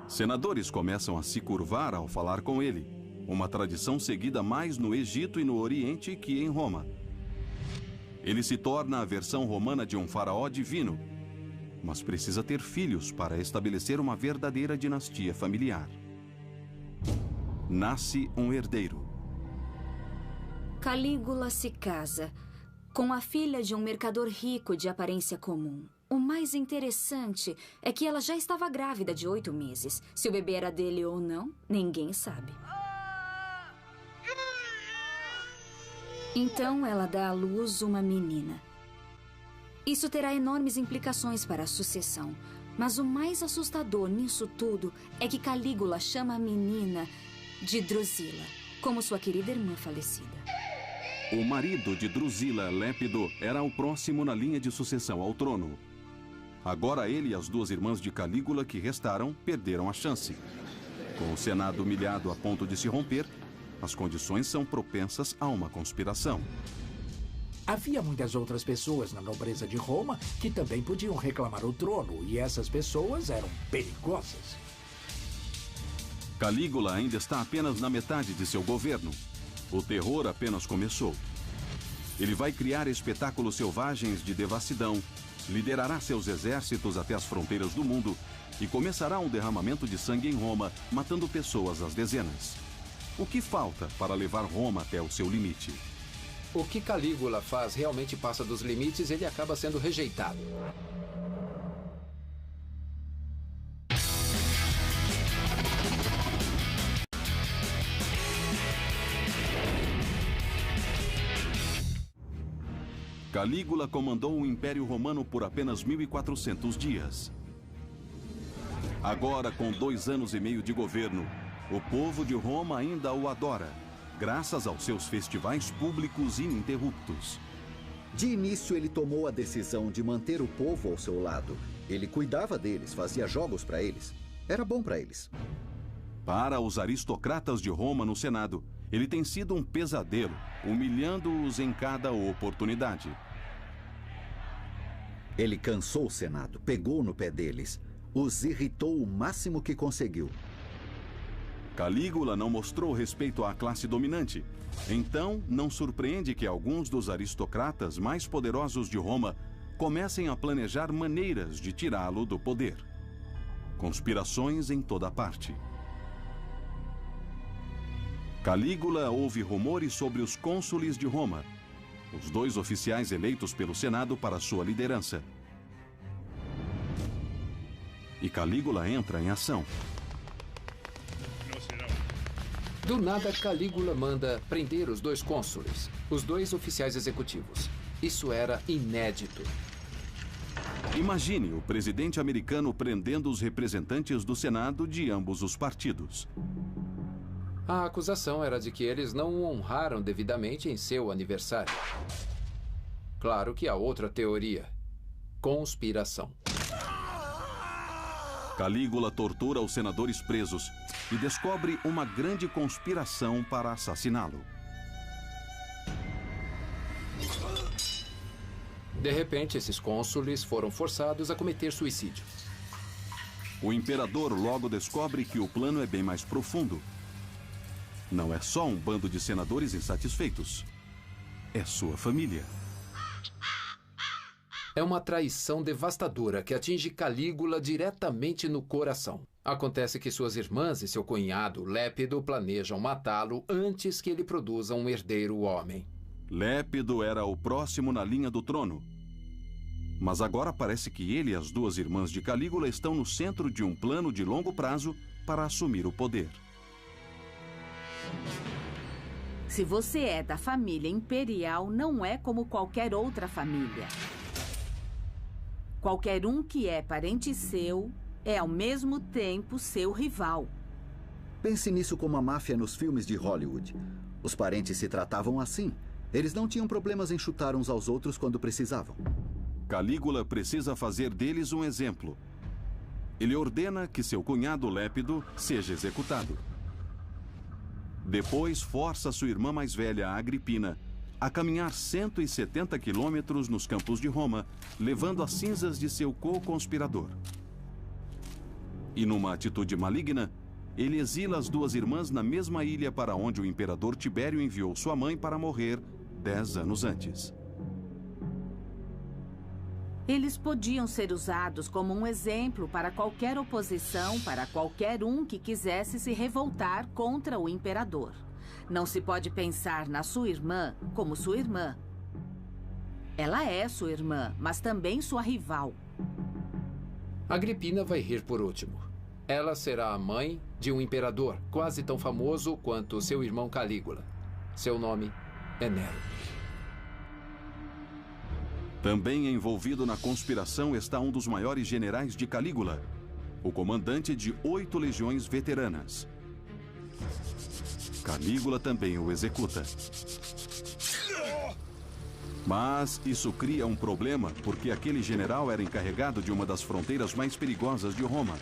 Senadores começam a se curvar ao falar com ele, uma tradição seguida mais no Egito e no Oriente que em Roma. Ele se torna a versão romana de um faraó divino, mas precisa ter filhos para estabelecer uma verdadeira dinastia familiar. Nasce um herdeiro. Calígula se casa com a filha de um mercador rico de aparência comum. O mais interessante é que ela já estava grávida de 8 meses. Se o bebê era dele ou não, ninguém sabe. Então ela dá à luz uma menina. Isso terá enormes implicações para a sucessão. Mas o mais assustador nisso tudo é que Calígula chama a menina de Drusila, como sua querida irmã falecida. O marido de Drusila, Lépido, era o próximo na linha de sucessão ao trono. Agora ele e as 2 irmãs de Calígula que restaram perderam a chance. Com o Senado humilhado a ponto de se romper, as condições são propensas a uma conspiração. Havia muitas outras pessoas na nobreza de Roma que também podiam reclamar o trono, e essas pessoas eram perigosas. Calígula ainda está apenas na metade de seu governo. O terror apenas começou. Ele vai criar espetáculos selvagens de devassidão, liderará seus exércitos até as fronteiras do mundo e começará um derramamento de sangue em Roma, matando pessoas às dezenas. O que falta para levar Roma até o seu limite? o que Calígula faz realmente passa dos limites, ele acaba sendo rejeitado. Calígula comandou o Império Romano por apenas 1.400 dias. Agora, com 2 anos e meio de governo, o povo de Roma ainda o adora, graças aos seus festivais públicos ininterruptos. De início, ele tomou a decisão de manter o povo ao seu lado. Ele cuidava deles, fazia jogos para eles. Era bom para eles. Para os aristocratas de Roma no Senado, ele tem sido um pesadelo, humilhando-os em cada oportunidade. Ele cansou o Senado, pegou no pé deles, os irritou o máximo que conseguiu. Calígula não mostrou respeito à classe dominante. Então, não surpreende que alguns dos aristocratas mais poderosos de Roma comecem a planejar maneiras de tirá-lo do poder. Conspirações em toda parte. Calígula ouve rumores sobre os cônsules de Roma, os 2 oficiais eleitos pelo Senado para sua liderança. E Calígula entra em ação. Do nada, Calígula manda prender os 2 cônsules, os 2 oficiais executivos. Isso era inédito. Imagine o presidente americano prendendo os representantes do Senado de ambos os partidos. A acusação era de que eles não o honraram devidamente em seu aniversário. Claro que há outra teoria: conspiração. Calígula tortura os senadores presos e descobre uma grande conspiração para assassiná-lo. De repente, esses cônsules foram forçados a cometer suicídio. O imperador logo descobre que o plano é bem mais profundo. Não é só um bando de senadores insatisfeitos. É sua família. É uma traição devastadora que atinge Calígula diretamente no coração. Acontece que suas irmãs e seu cunhado, Lépido, planejam matá-lo antes que ele produza um herdeiro homem. Lépido era o próximo na linha do trono. Mas agora parece que ele e as 2 irmãs de Calígula estão no centro de um plano de longo prazo para assumir o poder. Se você é da família imperial, não é como qualquer outra família. Qualquer um que é parente seu é ao mesmo tempo seu rival. Pense nisso como a máfia nos filmes de Hollywood. Os parentes se tratavam assim. Eles não tinham problemas em chutar uns aos outros quando precisavam. Calígula precisa fazer deles um exemplo. Ele ordena que seu cunhado Lépido seja executado. Depois força sua irmã mais velha, Agripina, a caminhar 170 quilômetros nos campos de Roma, levando as cinzas de seu co-conspirador. E numa atitude maligna, ele exila as 2 irmãs na mesma ilha para onde o imperador Tibério enviou sua mãe para morrer 10 anos antes. Eles podiam ser usados como um exemplo para qualquer oposição, para qualquer um que quisesse se revoltar contra o imperador. Não se pode pensar na sua irmã como sua irmã. Ela é sua irmã, mas também sua rival. Agripina vai rir por último. Ela será a mãe de um imperador quase tão famoso quanto seu irmão Calígula. Seu nome é Nero. Também envolvido na conspiração está um dos maiores generais de Calígula, o comandante de 8 legiões veteranas. Calígula também o executa. Mas isso cria um problema porque aquele general era encarregado de uma das fronteiras mais perigosas de Roma.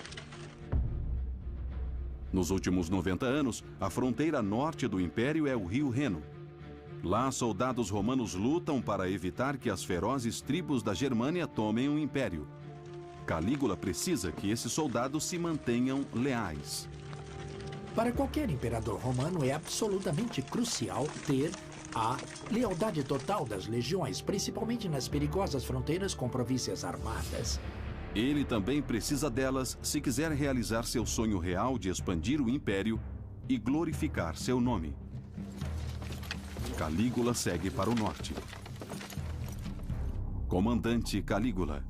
Nos últimos 90 anos, a fronteira norte do Império é o rio Reno. Lá, soldados romanos lutam para evitar que as ferozes tribos da Germânia tomem o Império. Calígula precisa que esses soldados se mantenham leais. Para qualquer imperador romano é absolutamente crucial ter a lealdade total das legiões, principalmente nas perigosas fronteiras com províncias armadas. Ele também precisa delas se quiser realizar seu sonho real de expandir o Império e glorificar seu nome. Calígula segue para o norte. Comandante Calígula.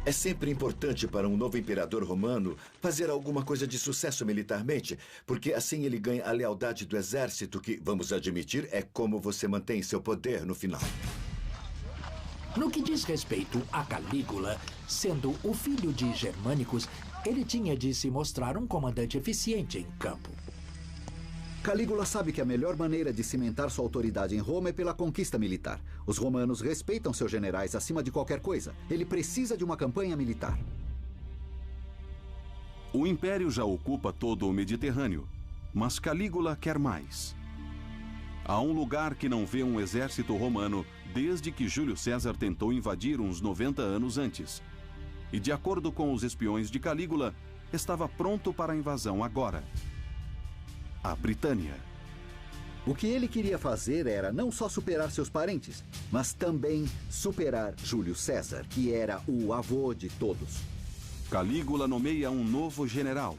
É sempre importante para um novo imperador romano fazer alguma coisa de sucesso militarmente, porque assim ele ganha a lealdade do exército, que, vamos admitir, é como você mantém seu poder no final. No que diz respeito a Calígula, sendo o filho de Germânicos, ele tinha de se mostrar um comandante eficiente em campo. Calígula sabe que a melhor maneira de cimentar sua autoridade em Roma é pela conquista militar. Os romanos respeitam seus generais acima de qualquer coisa. Ele precisa de uma campanha militar. O Império já ocupa todo o Mediterrâneo, mas Calígula quer mais. Há um lugar que não vê um exército romano desde que Júlio César tentou invadir uns 90 anos antes. E, de acordo com os espiões de Calígula, estava pronto para a invasão agora. A Britânia. O que ele queria fazer era não só superar seus parentes, mas também superar Júlio César, que era o avô de todos. Calígula nomeia um novo general,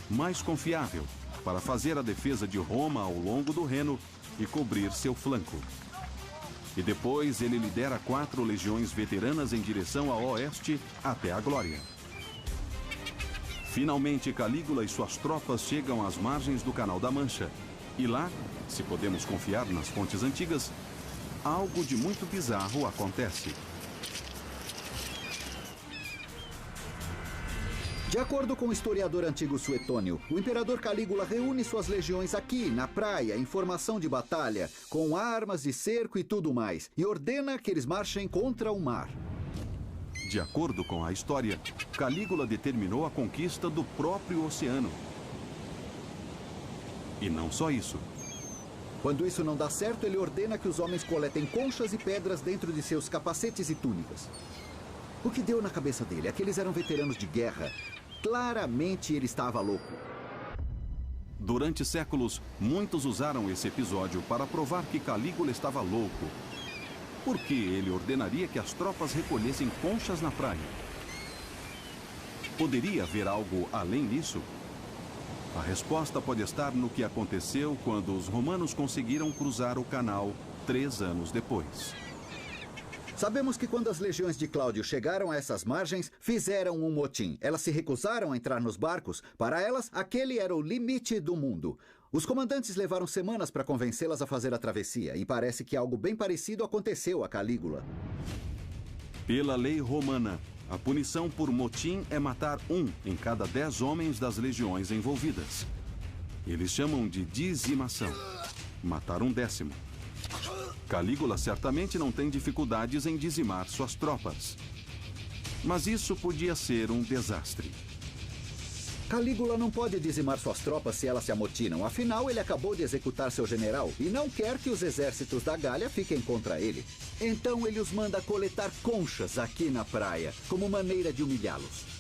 mais confiável, para fazer a defesa de Roma ao longo do Reno e cobrir seu flanco. E depois ele lidera 4 legiões veteranas em direção a oeste até a glória. Finalmente, Calígula e suas tropas chegam às margens do Canal da Mancha. E lá, se podemos confiar nas fontes antigas, algo de muito bizarro acontece. De acordo com o historiador antigo Suetônio, o imperador Calígula reúne suas legiões aqui, na praia, em formação de batalha, com armas de cerco e tudo mais, e ordena que eles marchem contra o mar. De acordo com a história, Calígula determinou a conquista do próprio oceano. E não só isso. Quando isso não dá certo, ele ordena que os homens coletem conchas e pedras dentro de seus capacetes e túnicas. O que deu na cabeça dele? Aqueles eram veteranos de guerra. Claramente ele estava louco. Durante séculos, muitos usaram esse episódio para provar que Calígula estava louco. Por que ele ordenaria que as tropas recolhessem conchas na praia? Poderia haver algo além disso? A resposta pode estar no que aconteceu quando os romanos conseguiram cruzar o canal 3 anos depois. Sabemos que quando as legiões de Cláudio chegaram a essas margens, fizeram um motim. Elas se recusaram a entrar nos barcos. Para elas, aquele era o limite do mundo. Os comandantes levaram semanas para convencê-las a fazer a travessia, e parece que algo bem parecido aconteceu a Calígula. Pela lei romana, a punição por motim é matar 1 em cada 10 homens das legiões envolvidas. Eles chamam de dizimação. Matar 1/10. Calígula certamente não tem dificuldades em dizimar suas tropas. Mas isso podia ser um desastre. Calígula não pode dizimar suas tropas se elas se amotinam. Afinal, ele acabou de executar seu general e não quer que os exércitos da Gália fiquem contra ele. Então ele os manda coletar conchas aqui na praia, como maneira de humilhá-los.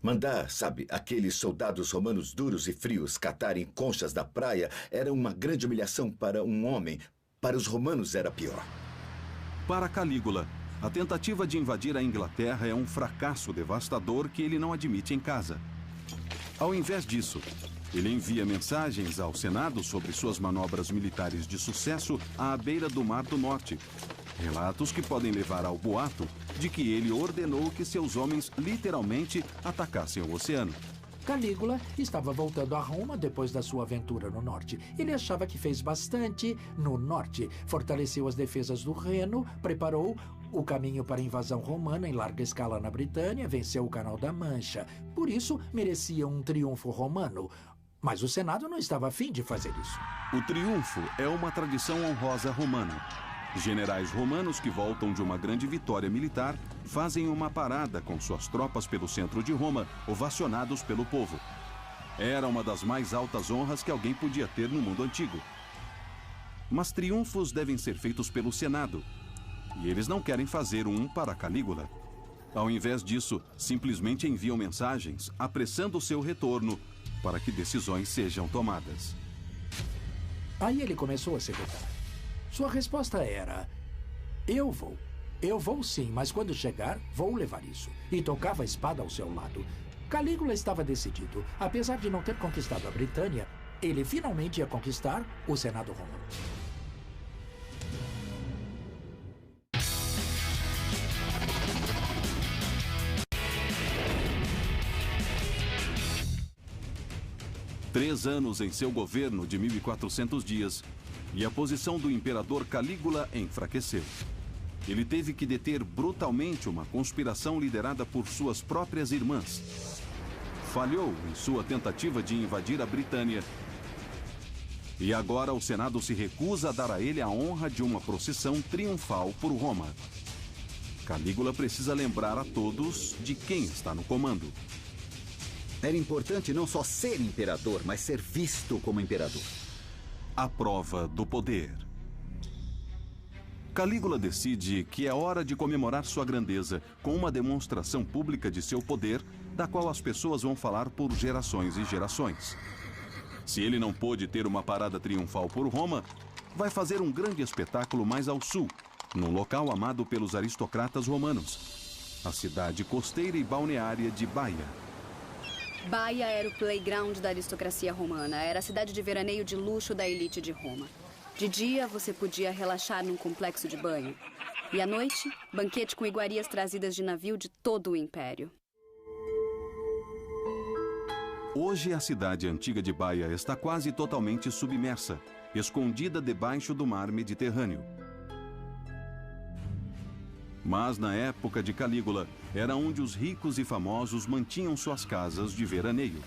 Mandar, sabe, aqueles soldados romanos duros e frios catarem conchas da praia era uma grande humilhação para um homem. Para os romanos era pior. Para Calígula, a tentativa de invadir a Inglaterra é um fracasso devastador que ele não admite em casa. Ao invés disso, ele envia mensagens ao Senado sobre suas manobras militares de sucesso à beira do Mar do Norte. Relatos que podem levar ao boato de que ele ordenou que seus homens literalmente atacassem o oceano. Calígula estava voltando a Roma depois da sua aventura no norte. Ele achava que fez bastante no norte. Fortaleceu as defesas do Reno, preparou o caminho para a invasão romana em larga escala na Britânia, venceu o Canal da Mancha. Por isso, merecia um triunfo romano. Mas o Senado não estava afim de fazer isso. O triunfo é uma tradição honrosa romana. Generais romanos que voltam de uma grande vitória militar fazem uma parada com suas tropas pelo centro de Roma, ovacionados pelo povo. Era uma das mais altas honras que alguém podia ter no mundo antigo. Mas triunfos devem ser feitos pelo Senado. E eles não querem fazer um para Calígula. Ao invés disso, simplesmente enviam mensagens apressando seu retorno para que decisões sejam tomadas. Aí ele começou a se irritar. Sua resposta era: eu vou sim, mas quando chegar, vou levar isso. E tocava a espada ao seu lado. Calígula estava decidido. Apesar de não ter conquistado a Britânia, ele finalmente ia conquistar o Senado romano. Três anos em seu governo de 1400 dias, e a posição do imperador Calígula enfraqueceu. Ele teve que deter brutalmente uma conspiração liderada por suas próprias irmãs. Falhou em sua tentativa de invadir a Britânia. E agora o Senado se recusa a dar a ele a honra de uma procissão triunfal por Roma. Calígula precisa lembrar a todos de quem está no comando. Era importante não só ser imperador, mas ser visto como imperador. A prova do poder. Calígula decide que é hora de comemorar sua grandeza com uma demonstração pública de seu poder, da qual as pessoas vão falar por gerações e gerações. Se ele não pôde ter uma parada triunfal por Roma, vai fazer um grande espetáculo mais ao sul, num local amado pelos aristocratas romanos, a cidade costeira e balneária de Baia. Baia era o playground da aristocracia romana. Era a cidade de veraneio de luxo da elite de Roma. De dia, você podia relaxar num complexo de banho. E à noite, banquete com iguarias trazidas de navio de todo o império. Hoje, a cidade antiga de Baia está quase totalmente submersa, escondida debaixo do mar Mediterrâneo. Mas na época de Calígula, era onde os ricos e famosos mantinham suas casas de veraneio.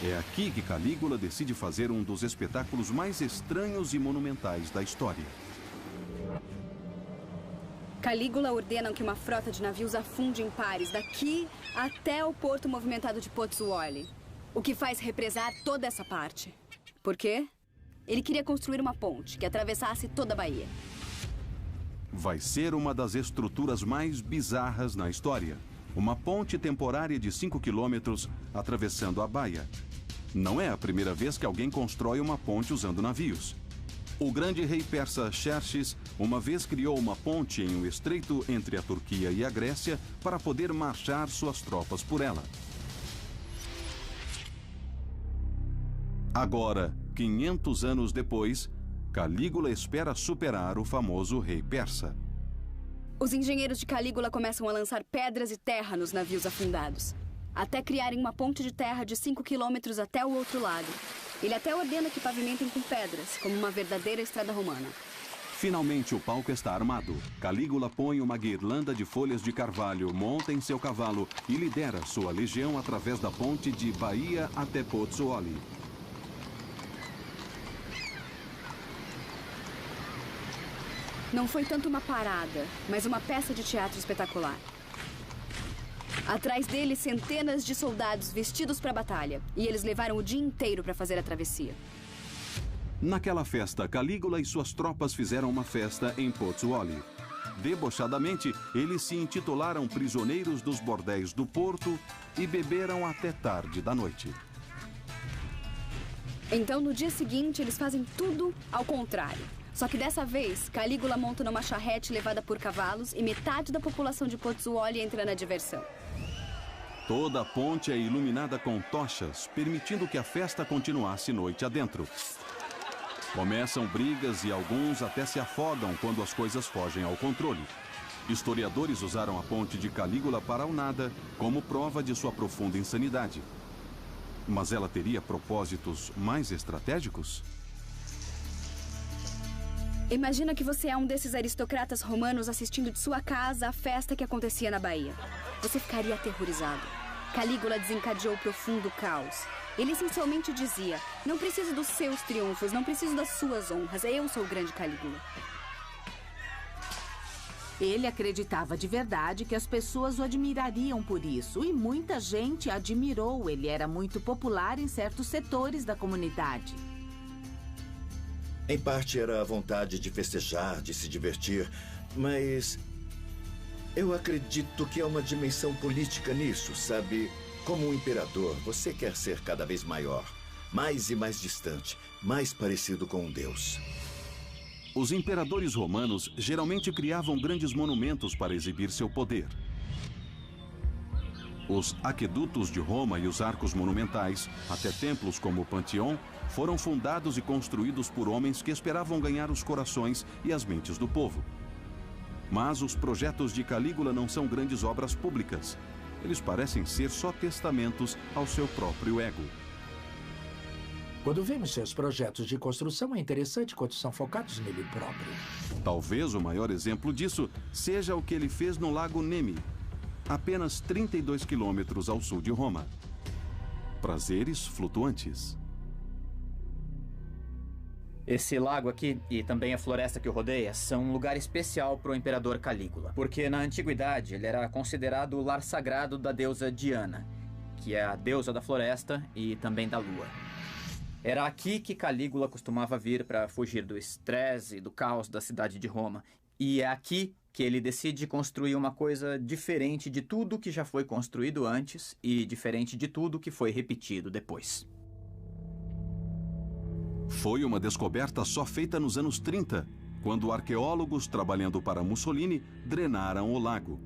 É aqui que Calígula decide fazer um dos espetáculos mais estranhos e monumentais da história. Calígula ordena que uma frota de navios afunde em pares daqui até o porto movimentado de Pozzuoli, o que faz represar toda essa parte. Por quê? Ele queria construir uma ponte que atravessasse toda a Baía. Vai ser uma das estruturas mais bizarras na história. Uma ponte temporária de 5 quilômetros atravessando a Baia. Não é a primeira vez que alguém constrói uma ponte usando navios. O grande rei persa Xerxes uma vez criou uma ponte em um estreito entre a Turquia e a Grécia para poder marchar suas tropas por ela. Agora, 500 anos depois, Calígula espera superar o famoso rei persa. Os engenheiros de Calígula começam a lançar pedras e terra nos navios afundados, até criarem uma ponte de terra de 5 quilômetros até o outro lado. Ele até ordena que pavimentem com pedras, como uma verdadeira estrada romana. Finalmente o palco está armado. Calígula põe uma guirlanda de folhas de carvalho, monta em seu cavalo e lidera sua legião através da ponte de Baia até Pozzuoli. Não foi tanto uma parada, mas uma peça de teatro espetacular. Atrás dele, centenas de soldados vestidos para a batalha. E eles levaram o dia inteiro para fazer a travessia. Naquela festa, Calígula e suas tropas fizeram uma festa em Pozzuoli. Debochadamente, eles se intitularam prisioneiros dos bordéis do porto e beberam até tarde da noite. Então, no dia seguinte, eles fazem tudo ao contrário. Só que dessa vez, Calígula monta numa charrete levada por cavalos e metade da população de Pozzuoli entra na diversão. Toda a ponte é iluminada com tochas, permitindo que a festa continuasse noite adentro. Começam brigas e alguns até se afogam quando as coisas fogem ao controle. Historiadores usaram a ponte de Calígula para o nada como prova de sua profunda insanidade. Mas ela teria propósitos mais estratégicos? Imagina que você é um desses aristocratas romanos assistindo de sua casa a festa que acontecia na Baía. Você ficaria aterrorizado. Calígula desencadeou profundo caos. Ele essencialmente dizia: não preciso dos seus triunfos, não preciso das suas honras, eu sou o grande Calígula. Ele acreditava de verdade que as pessoas o admirariam por isso, e muita gente admirou. Ele era muito popular em certos setores da comunidade. Em parte era a vontade de festejar, de se divertir, mas eu acredito que há uma dimensão política nisso, sabe? Como um imperador, você quer ser cada vez maior, mais e mais distante, mais parecido com um deus. Os imperadores romanos geralmente criavam grandes monumentos para exibir seu poder. Os aquedutos de Roma e os arcos monumentais, até templos como o Panteão, foram fundados e construídos por homens que esperavam ganhar os corações e as mentes do povo. Mas os projetos de Calígula não são grandes obras públicas. Eles parecem ser só testamentos ao seu próprio ego. Quando vemos seus projetos de construção, é interessante quando são focados nele próprio. Talvez o maior exemplo disso seja o que ele fez no Lago Nemi, apenas 32 quilômetros ao sul de Roma. Prazeres flutuantes. Esse lago aqui e também a floresta que o rodeia são um lugar especial para o imperador Calígula, porque na antiguidade ele era considerado o lar sagrado da deusa Diana, que é a deusa da floresta e também da lua. Era aqui que Calígula costumava vir para fugir do estresse e do caos da cidade de Roma, e é aqui que ele decide construir uma coisa diferente de tudo que já foi construído antes e diferente de tudo que foi repetido depois. Foi uma descoberta só feita nos anos 30, quando arqueólogos trabalhando para Mussolini drenaram o lago.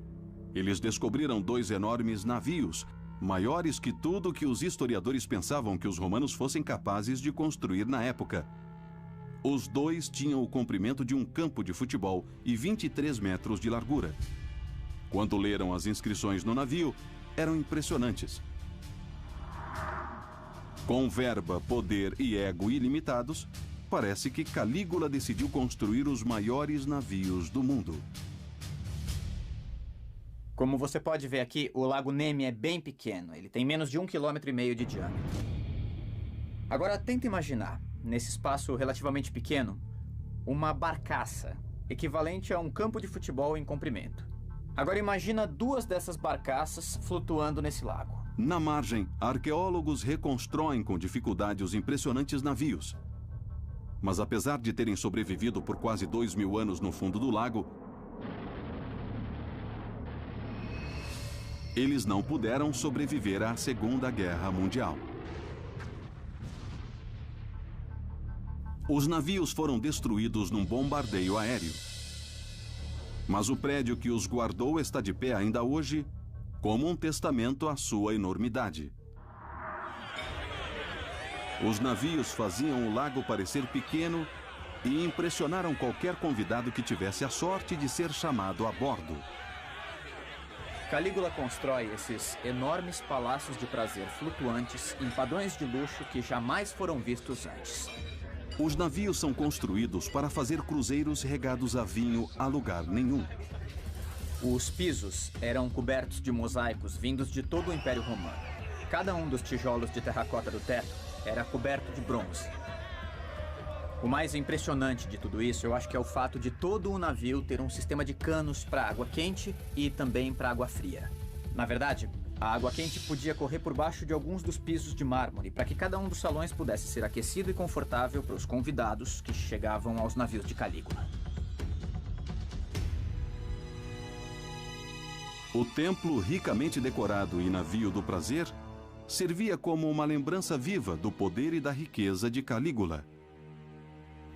Eles descobriram 2 enormes navios, maiores que tudo que os historiadores pensavam que os romanos fossem capazes de construir na época. Os 2 tinham o comprimento de um campo de futebol e 23 metros de largura. Quando leram as inscrições no navio, eram impressionantes. Com verba, poder e ego ilimitados, parece que Calígula decidiu construir os maiores navios do mundo. Como você pode ver aqui, o Lago Nemi é bem pequeno. Ele tem menos de 1,5 km de diâmetro. Agora, tenta imaginar, nesse espaço relativamente pequeno, uma barcaça, equivalente a um campo de futebol em comprimento. Agora imagina 2 dessas barcaças flutuando nesse lago. Na margem, arqueólogos reconstroem com dificuldade os impressionantes navios. Mas apesar de terem sobrevivido por quase 2.000 anos no fundo do lago, eles não puderam sobreviver à Segunda Guerra Mundial. Os navios foram destruídos num bombardeio aéreo. Mas o prédio que os guardou está de pé ainda hoje, como um testamento à sua enormidade. Os navios faziam o lago parecer pequeno e impressionaram qualquer convidado que tivesse a sorte de ser chamado a bordo. Calígula constrói esses enormes palácios de prazer flutuantes em padrões de luxo que jamais foram vistos antes. Os navios são construídos para fazer cruzeiros regados a vinho a lugar nenhum. Os pisos eram cobertos de mosaicos vindos de todo o Império Romano. Cada um dos tijolos de terracota do teto era coberto de bronze. O mais impressionante de tudo isso, eu acho que é o fato de todo o navio ter um sistema de canos para água quente e também para água fria. Na verdade, a água quente podia correr por baixo de alguns dos pisos de mármore para que cada um dos salões pudesse ser aquecido e confortável para os convidados que chegavam aos navios de Calígula. O templo, ricamente decorado e navio do prazer, servia como uma lembrança viva do poder e da riqueza de Calígula.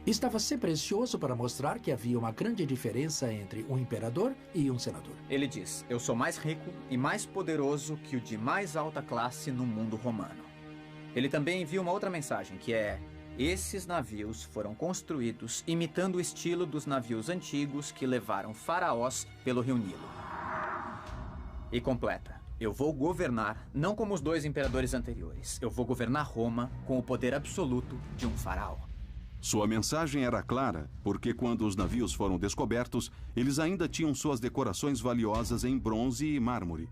Estava sempre ansioso para mostrar que havia uma grande diferença entre um imperador e um senador. Ele diz: eu sou mais rico e mais poderoso que o de mais alta classe no mundo romano. Ele também envia uma outra mensagem, que é: esses navios foram construídos imitando o estilo dos navios antigos que levaram faraós pelo Rio Nilo. E completa: eu vou governar, não como os 2 imperadores anteriores. Eu vou governar Roma com o poder absoluto de um faraó. Sua mensagem era clara, porque quando os navios foram descobertos, eles ainda tinham suas decorações valiosas em bronze e mármore.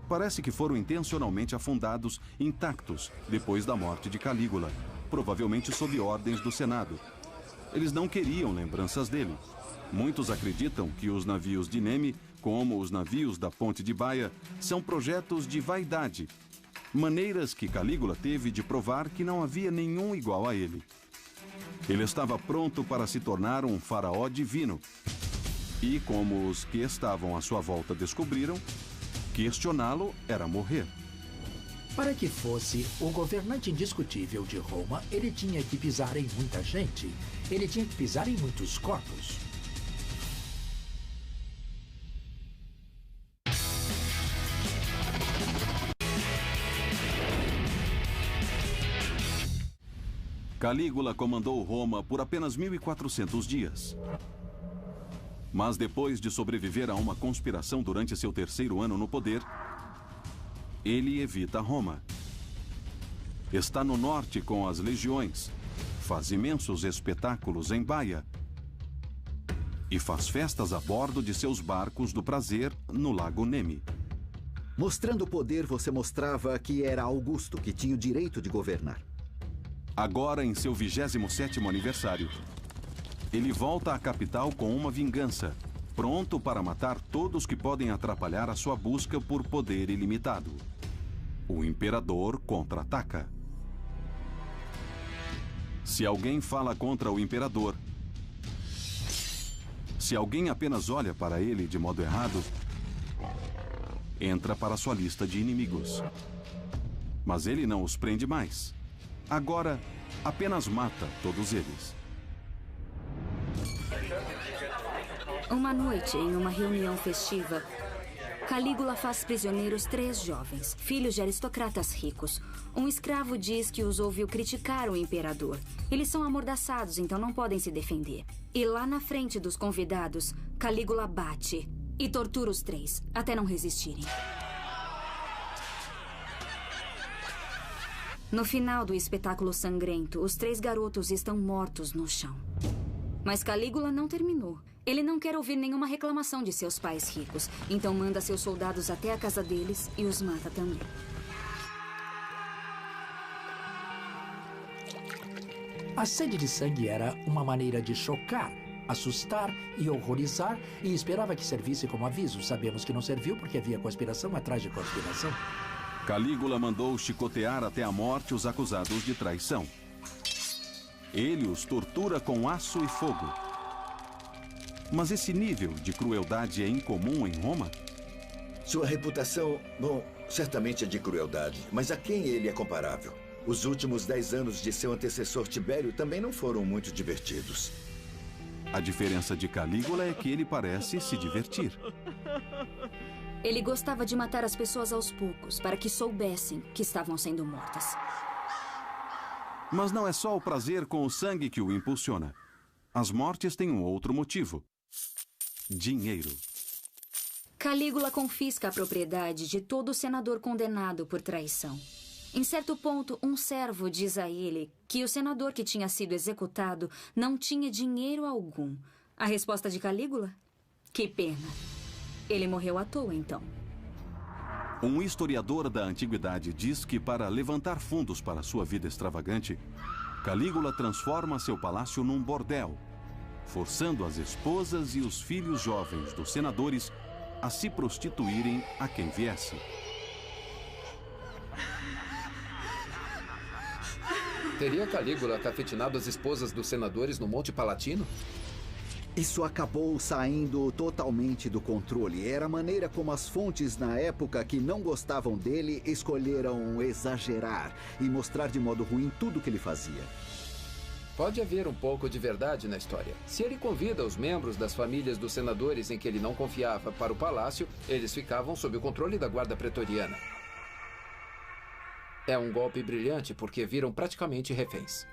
Parece que foram intencionalmente afundados intactos depois da morte de Calígula, provavelmente sob ordens do Senado. Eles não queriam lembranças dele. Muitos acreditam que os navios de Nemi, como os navios da Ponte de Baia, são projetos de vaidade, maneiras que Calígula teve de provar que não havia nenhum igual a ele. Ele estava pronto para se tornar um faraó divino. E como os que estavam à sua volta descobriram, questioná-lo era morrer. Para que fosse o governante indiscutível de Roma, ele tinha que pisar em muita gente. Ele tinha que pisar em muitos corpos. Calígula comandou Roma por apenas 1.400 dias. Mas depois de sobreviver a uma conspiração durante seu 3º ano no poder, ele evita Roma. Está no norte com as legiões, faz imensos espetáculos em Baia e faz festas a bordo de seus barcos do prazer no Lago Nemi. Mostrando poder, você mostrava que era Augusto, que tinha o direito de governar. Agora, em seu 27º aniversário, ele volta à capital com uma vingança, pronto para matar todos que podem atrapalhar a sua busca por poder ilimitado. O imperador contra-ataca. Se alguém fala contra o imperador, se alguém apenas olha para ele de modo errado, entra para sua lista de inimigos. Mas ele não os prende mais. Agora, apenas mata todos eles. Uma noite, em uma reunião festiva, Calígula faz prisioneiros 3 jovens, filhos de aristocratas ricos. Um escravo diz que os ouviu criticar o imperador. Eles são amordaçados, então não podem se defender. E lá na frente dos convidados, Calígula bate e tortura os 3, até não resistirem. No final do espetáculo sangrento, os 3 garotos estão mortos no chão. Mas Calígula não terminou. Ele não quer ouvir nenhuma reclamação de seus pais ricos, então manda seus soldados até a casa deles e os mata também. A sede de sangue era uma maneira de chocar, assustar e horrorizar, e esperava que servisse como aviso. Sabemos que não serviu porque havia conspiração atrás de conspiração. Calígula mandou chicotear até a morte os acusados de traição. Ele os tortura com aço e fogo. Mas esse nível de crueldade é incomum em Roma? Sua reputação, bom, certamente é de crueldade, mas a quem ele é comparável? Os últimos 10 anos de seu antecessor Tibério também não foram muito divertidos. A diferença de Calígula é que ele parece se divertir. Ele gostava de matar as pessoas aos poucos, para que soubessem que estavam sendo mortas. Mas não é só o prazer com o sangue que o impulsiona. As mortes têm um outro motivo: dinheiro. Calígula confisca a propriedade de todo senador condenado por traição. Em certo ponto, um servo diz a ele que o senador que tinha sido executado não tinha dinheiro algum. A resposta de Calígula? Que pena. Ele morreu à toa, então. Um historiador da antiguidade diz que, para levantar fundos para sua vida extravagante, Calígula transforma seu palácio num bordel, forçando as esposas e os filhos jovens dos senadores a se prostituírem a quem viesse. Teria Calígula cafetinado as esposas dos senadores no Monte Palatino? Isso acabou saindo totalmente do controle. Era a maneira como as fontes na época que não gostavam dele escolheram exagerar e mostrar de modo ruim tudo que ele fazia. Pode haver um pouco de verdade na história. Se ele convida os membros das famílias dos senadores em que ele não confiava para o palácio, eles ficavam sob o controle da guarda pretoriana. É um golpe brilhante porque viram praticamente reféns.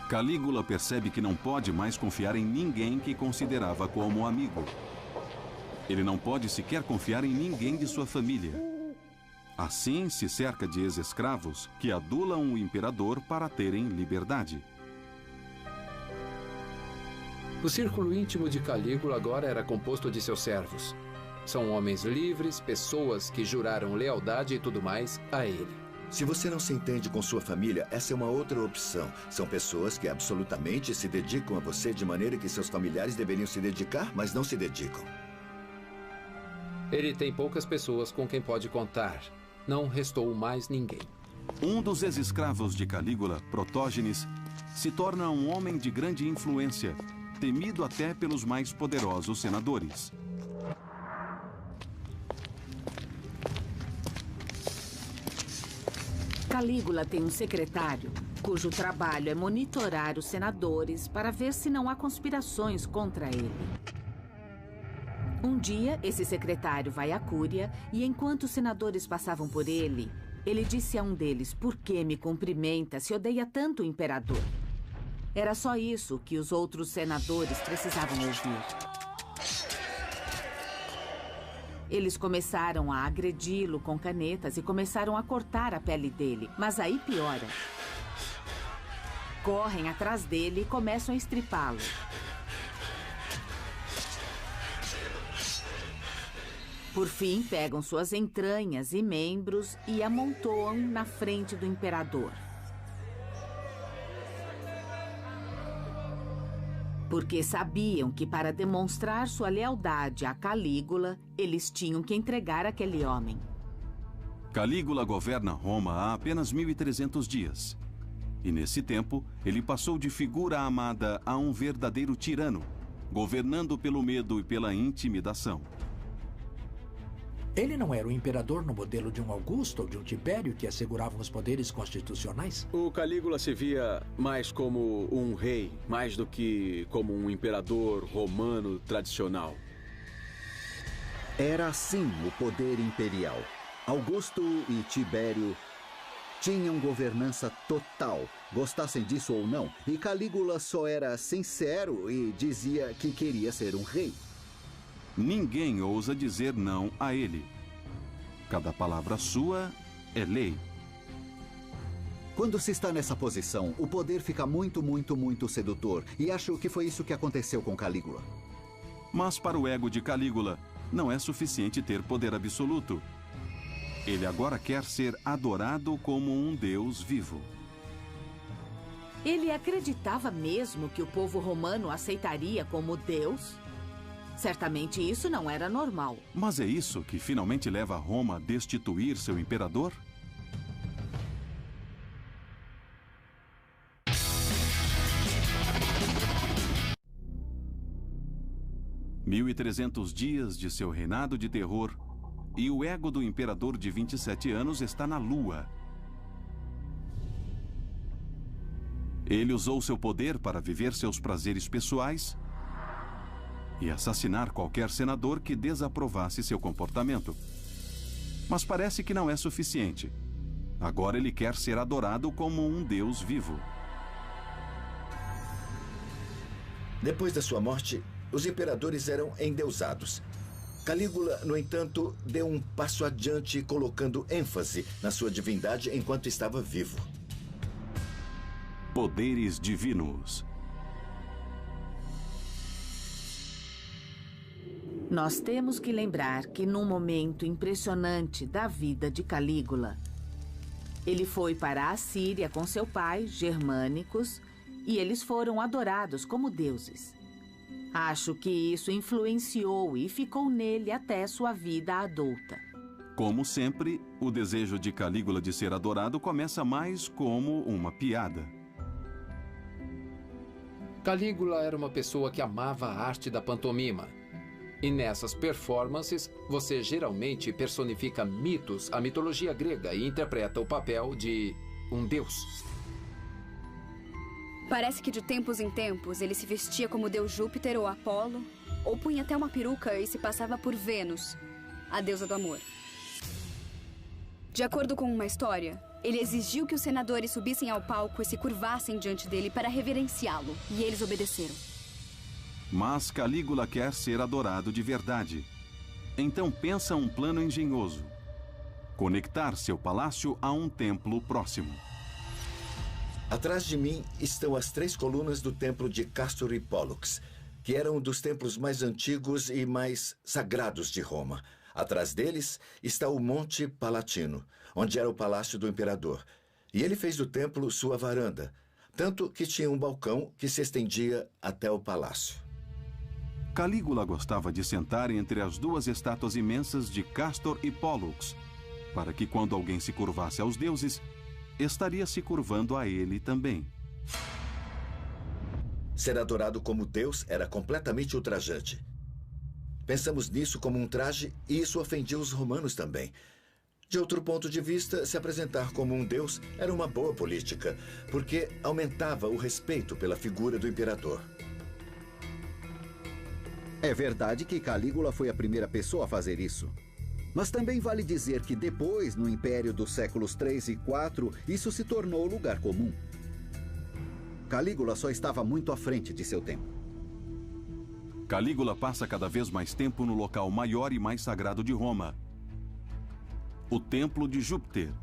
Calígula percebe que não pode mais confiar em ninguém que considerava como amigo. Ele não pode sequer confiar em ninguém de sua família. Assim, se cerca de ex-escravos que adulam o imperador para terem liberdade. O círculo íntimo de Calígula agora era composto de seus servos. São homens livres, pessoas que juraram lealdade e tudo mais a ele. Se você não se entende com sua família, essa é uma outra opção. São pessoas que absolutamente se dedicam a você de maneira que seus familiares deveriam se dedicar, mas não se dedicam. Ele tem poucas pessoas com quem pode contar. Não restou mais ninguém. Um dos ex-escravos de Calígula, Protógenes, se torna um homem de grande influência, temido até pelos mais poderosos senadores. Calígula tem um secretário, cujo trabalho é monitorar os senadores para ver se não há conspirações contra ele. Um dia, esse secretário vai à Cúria e, enquanto os senadores passavam por ele, Ele disse a um deles: "Por que me cumprimenta se odeia tanto o imperador?" Era só isso que os outros senadores precisavam ouvir. Eles começaram a agredi-lo com canetas e começaram a cortar a pele dele. Mas aí piora. Correm atrás dele e começam a estripá-lo. Por fim, pegam suas entranhas e membros e amontoam na frente do imperador. Porque sabiam que para demonstrar sua lealdade a Calígula, eles tinham que entregar aquele homem. Calígula governa Roma há apenas 1.300 dias. E nesse tempo, ele passou de figura amada a um verdadeiro tirano, governando pelo medo e pela intimidação. Ele não era o imperador no modelo de um Augusto ou de um Tibério que asseguravam os poderes constitucionais? O Calígula se via mais como um rei, mais do que como um imperador romano tradicional. Era assim o poder imperial. Augusto e Tibério tinham governança total, gostassem disso ou não, e Calígula só era sincero e dizia que queria ser um rei. Ninguém ousa dizer não a ele. Cada palavra sua é lei. Quando se está nessa posição, o poder fica muito sedutor. E acho que foi isso que aconteceu com Calígula. Mas para o ego de Calígula, não é suficiente ter poder absoluto. Ele agora quer ser adorado como um deus vivo. Ele acreditava mesmo que o povo romano aceitaria como deus? Certamente isso não era normal. Mas é isso que finalmente leva Roma a destituir seu imperador? (1.300 dias de seu reinado de terror) e o ego do imperador de 27 anos está na lua. Ele usou seu poder para viver seus prazeres pessoais e assassinar qualquer senador que desaprovasse seu comportamento. Mas parece que não é suficiente. Agora ele quer ser adorado como um deus vivo. Depois da sua morte, os imperadores eram endeusados. Calígula, no entanto, deu um passo adiante, colocando ênfase na sua divindade enquanto estava vivo. Poderes divinos. Nós temos que lembrar que num momento impressionante da vida de Calígula, ele foi para a Síria com seu pai, Germânicos, e eles foram adorados como deuses. Acho que isso influenciou e ficou nele até sua vida adulta. Como sempre, o desejo de Calígula de ser adorado começa mais como uma piada. Calígula era uma pessoa que amava a arte da pantomima. E nessas performances, você geralmente personifica mitos, a mitologia grega, e interpreta o papel de um deus. Parece que de tempos em tempos ele se vestia como deus Júpiter ou Apolo, ou punha até uma peruca e se passava por Vênus, a deusa do amor. De acordo com uma história, ele exigiu que os senadores subissem ao palco e se curvassem diante dele para reverenciá-lo, e eles obedeceram. Mas Calígula quer ser adorado de verdade. Então pensa um plano engenhoso: conectar seu palácio a um templo próximo. Atrás de mim estão as 3 colunas do templo de Castor e Pólux, que eram um dos templos mais antigos e mais sagrados de Roma. Atrás deles está o Monte Palatino, onde era o palácio do imperador. E ele fez do templo sua varanda, tanto que tinha um balcão que se estendia até o palácio. Calígula gostava de sentar entre as 2 estátuas imensas de Castor e Pólux, para que quando alguém se curvasse aos deuses, estaria se curvando a ele também. Ser adorado como Deus era completamente ultrajante. Pensamos nisso como um traje e isso ofendia os romanos também. De outro ponto de vista, se apresentar como um deus era uma boa política, porque aumentava o respeito pela figura do imperador. É verdade que Calígula foi a primeira pessoa a fazer isso. Mas também vale dizer que depois, no Império dos séculos 3 e 4, isso se tornou lugar comum. Calígula só estava muito à frente de seu tempo. Calígula passa cada vez mais tempo no local maior e mais sagrado de Roma, o Templo de Júpiter,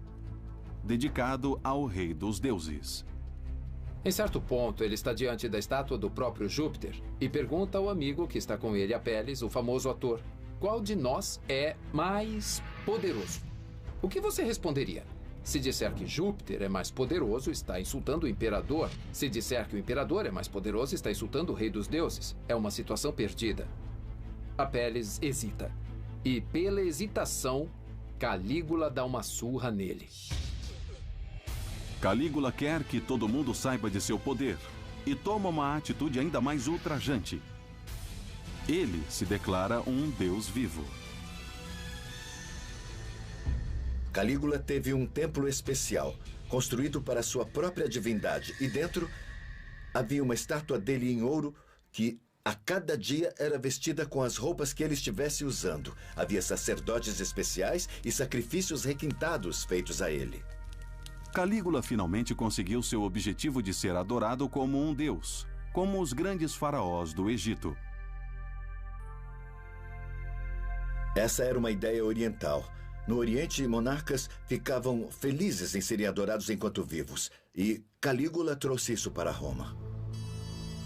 dedicado ao rei dos deuses. Em certo ponto, ele está diante da estátua do próprio Júpiter e pergunta ao amigo que está com ele, Apelles, o famoso ator, qual de nós é mais poderoso? O que você responderia? Se disser que Júpiter é mais poderoso, está insultando o imperador. Se disser que o imperador é mais poderoso, está insultando o rei dos deuses. É uma situação perdida. Apelles hesita. E pela hesitação, Calígula dá uma surra nele. Calígula quer que todo mundo saiba de seu poder e toma uma atitude ainda mais ultrajante. Ele se declara um deus vivo. Calígula teve um templo especial, construído para sua própria divindade, e dentro havia uma estátua dele em ouro que, a cada dia, era vestida com as roupas que ele estivesse usando. Havia sacerdotes especiais e sacrifícios requintados feitos a ele. Calígula finalmente conseguiu seu objetivo de ser adorado como um deus, como os grandes faraós do Egito. Essa era uma ideia oriental. No Oriente, monarcas ficavam felizes em serem adorados enquanto vivos. E Calígula trouxe isso para Roma.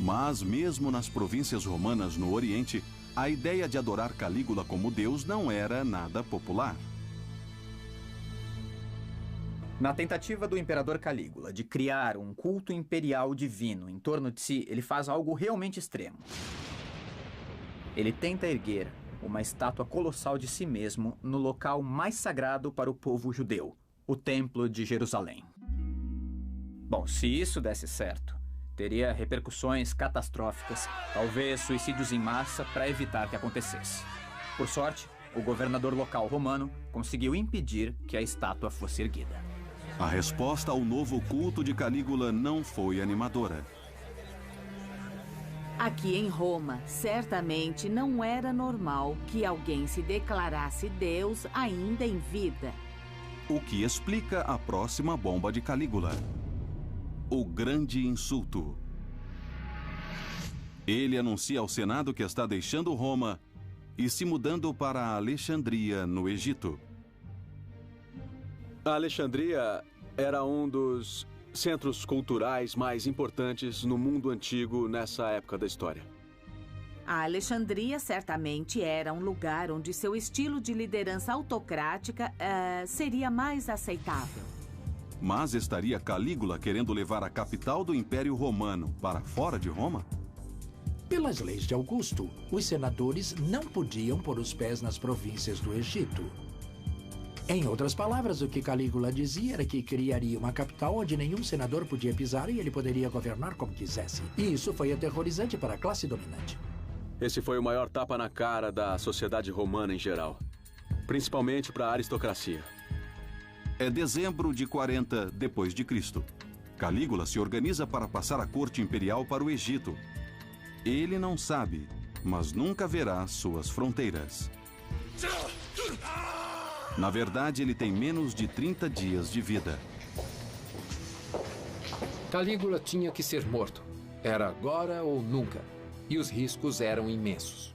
Mas, mesmo nas províncias romanas no Oriente, a ideia de adorar Calígula como deus não era nada popular. Na tentativa do imperador Calígula de criar um culto imperial divino em torno de si, ele faz algo realmente extremo. Ele tenta erguer uma estátua colossal de si mesmo no local mais sagrado para o povo judeu, o Templo de Jerusalém. Bom, se isso desse certo, teria repercussões catastróficas, talvez suicídios em massa para evitar que acontecesse. Por sorte, o governador local romano conseguiu impedir que a estátua fosse erguida. A resposta ao novo culto de Calígula não foi animadora. Aqui em Roma, certamente não era normal que alguém se declarasse Deus ainda em vida. O que explica a próxima bomba de Calígula: o grande insulto. Ele anuncia ao Senado que está deixando Roma e se mudando para Alexandria, no Egito. A Alexandria era um dos centros culturais mais importantes no mundo antigo nessa época da história. A Alexandria certamente era um lugar onde seu estilo de liderança autocrática seria mais aceitável. Mas estaria Calígula querendo levar a capital do Império Romano para fora de Roma? Pelas leis de Augusto, os senadores não podiam pôr os pés nas províncias do Egito. Em outras palavras, o que Calígula dizia era que criaria uma capital onde nenhum senador podia pisar e ele poderia governar como quisesse. E isso foi aterrorizante para a classe dominante. Esse foi o maior tapa na cara da sociedade romana em geral, principalmente para a aristocracia. É dezembro de 40 depois de Cristo. Calígula se organiza para passar a corte imperial para o Egito. Ele não sabe, mas nunca verá suas fronteiras. Na verdade, ele tem menos de 30 dias de vida. Calígula tinha que ser morto. Era agora ou nunca. E os riscos eram imensos.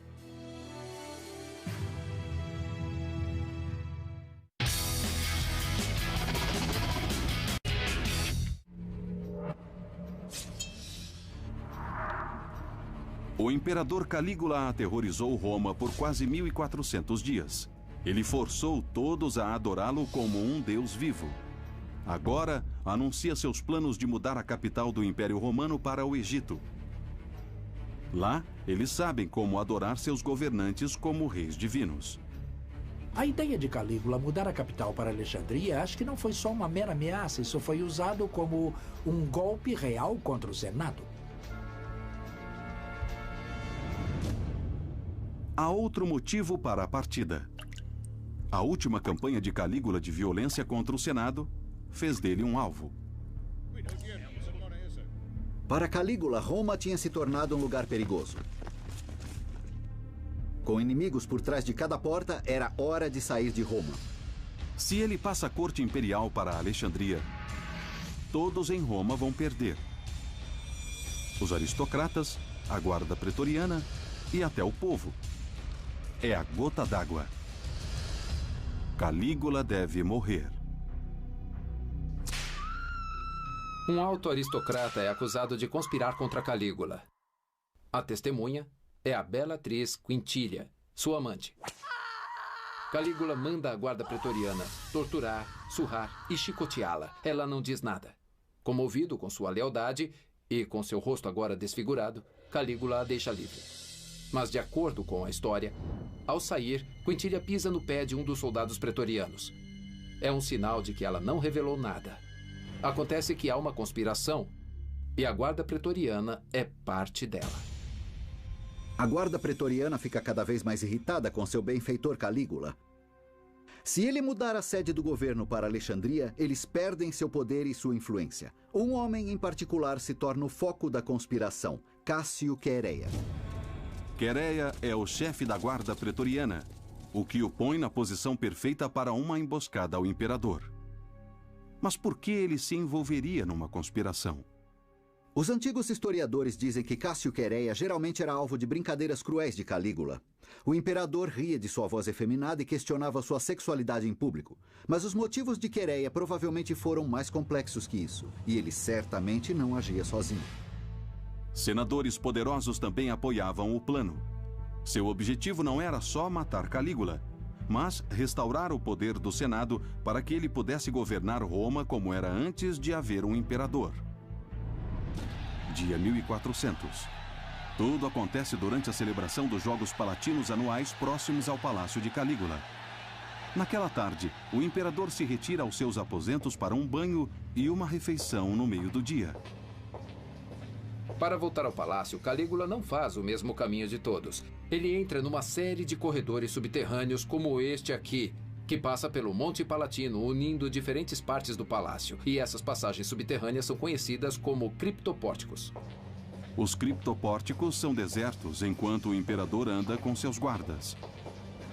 O imperador Calígula aterrorizou Roma por quase 1400 dias. Ele forçou todos a adorá-lo como um deus vivo. Agora, anuncia seus planos de mudar a capital do Império Romano para o Egito. Lá, eles sabem como adorar seus governantes como reis divinos. A ideia de Calígula mudar a capital para Alexandria acho que não foi só uma mera ameaça, isso foi usado como um golpe real contra o Senado. Há outro motivo para a partida. A última campanha de Calígula de violência contra o Senado fez dele um alvo. Para Calígula, Roma tinha se tornado um lugar perigoso. Com inimigos por trás de cada porta, era hora de sair de Roma. Se ele passa a corte imperial para Alexandria, todos em Roma vão perder. Os aristocratas, a guarda pretoriana e até o povo. É a gota d'água. Calígula deve morrer. Um alto aristocrata é acusado de conspirar contra Calígula. A testemunha é a bela atriz Quintilia, sua amante. Calígula manda a guarda pretoriana torturar, surrar e chicoteá-la. Ela não diz nada. Comovido com sua lealdade e com seu rosto agora desfigurado, Calígula a deixa livre. Mas, de acordo com a história, ao sair, Quintilia pisa no pé de um dos soldados pretorianos. É um sinal de que ela não revelou nada. Acontece que há uma conspiração e a guarda pretoriana é parte dela. A guarda pretoriana fica cada vez mais irritada com seu benfeitor Calígula. Se ele mudar a sede do governo para Alexandria, eles perdem seu poder e sua influência. Um homem em particular se torna o foco da conspiração, Cássio Quereia. Quereia é o chefe da guarda pretoriana, o que o põe na posição perfeita para uma emboscada ao imperador. Mas por que ele se envolveria numa conspiração? Os antigos historiadores dizem que Cássio Quereia geralmente era alvo de brincadeiras cruéis de Calígula. O imperador ria de sua voz efeminada e questionava sua sexualidade em público. Mas os motivos de Quereia provavelmente foram mais complexos que isso, e ele certamente não agia sozinho. Senadores poderosos também apoiavam o plano. Seu objetivo não era só matar Calígula, mas restaurar o poder do Senado para que ele pudesse governar Roma como era antes de haver um imperador. Dia 1400. Tudo acontece durante a celebração dos Jogos Palatinos anuais próximos ao Palácio de Calígula. Naquela tarde, o imperador se retira aos seus aposentos para um banho e uma refeição no meio do dia. Para voltar ao palácio, Calígula não faz o mesmo caminho de todos. Ele entra numa série de corredores subterrâneos como este aqui, que passa pelo Monte Palatino, unindo diferentes partes do palácio. E essas passagens subterrâneas são conhecidas como criptopórticos. Os criptopórticos são desertos enquanto o imperador anda com seus guardas.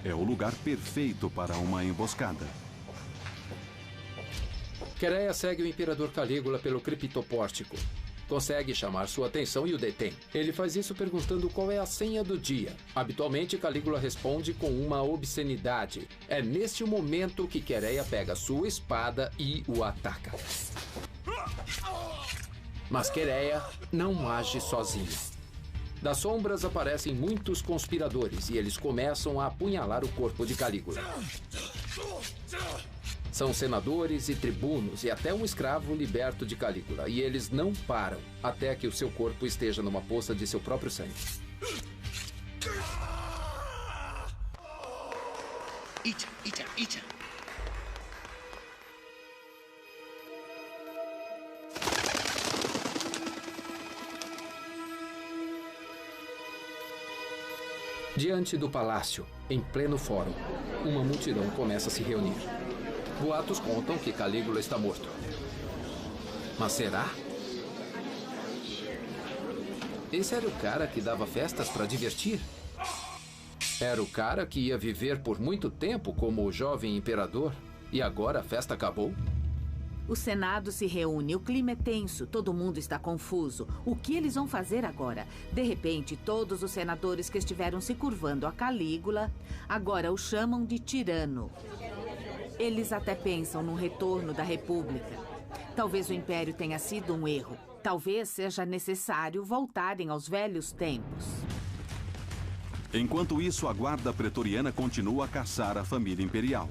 É o lugar perfeito para uma emboscada. Quereia segue o imperador Calígula pelo criptopórtico. Consegue chamar sua atenção e o detém. Ele faz isso perguntando qual é a senha do dia. Habitualmente, Calígula responde com uma obscenidade. É neste momento que Quereia pega sua espada e o ataca. Mas Quereia não age sozinho. Das sombras aparecem muitos conspiradores e eles começam a apunhalar o corpo de Calígula. São senadores e tribunos e até um escravo liberto de Calígula. E eles não param até que o seu corpo esteja numa poça de seu próprio sangue. Ita. Diante do palácio, em pleno fórum, uma multidão começa a se reunir. Boatos contam que Calígula está morto. Mas será? Esse era o cara que dava festas para divertir? Era o cara que ia viver por muito tempo como o jovem imperador? E agora a festa acabou? O Senado se reúne, o clima é tenso, todo mundo está confuso. O que eles vão fazer agora? De repente, todos os senadores que estiveram se curvando a Calígula agora o chamam de tirano. Eles até pensam no retorno da República. Talvez o Império tenha sido um erro. Talvez seja necessário voltarem aos velhos tempos. Enquanto isso, a guarda pretoriana continua a caçar a família imperial.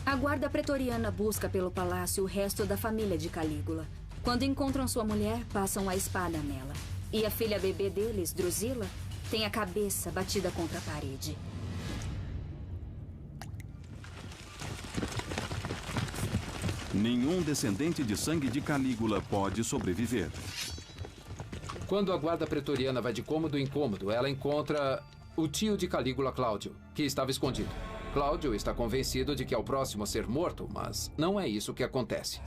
A guarda pretoriana busca pelo palácio o resto da família de Calígula. Quando encontram sua mulher, passam a espada nela. E a filha bebê deles, Drusila, tem a cabeça batida contra a parede. Nenhum descendente de sangue de Calígula pode sobreviver. Quando a guarda pretoriana vai de cômodo em cômodo, ela encontra o tio de Calígula, Cláudio, que estava escondido. Cláudio está convencido de que é o próximo a ser morto, mas não é isso que acontece.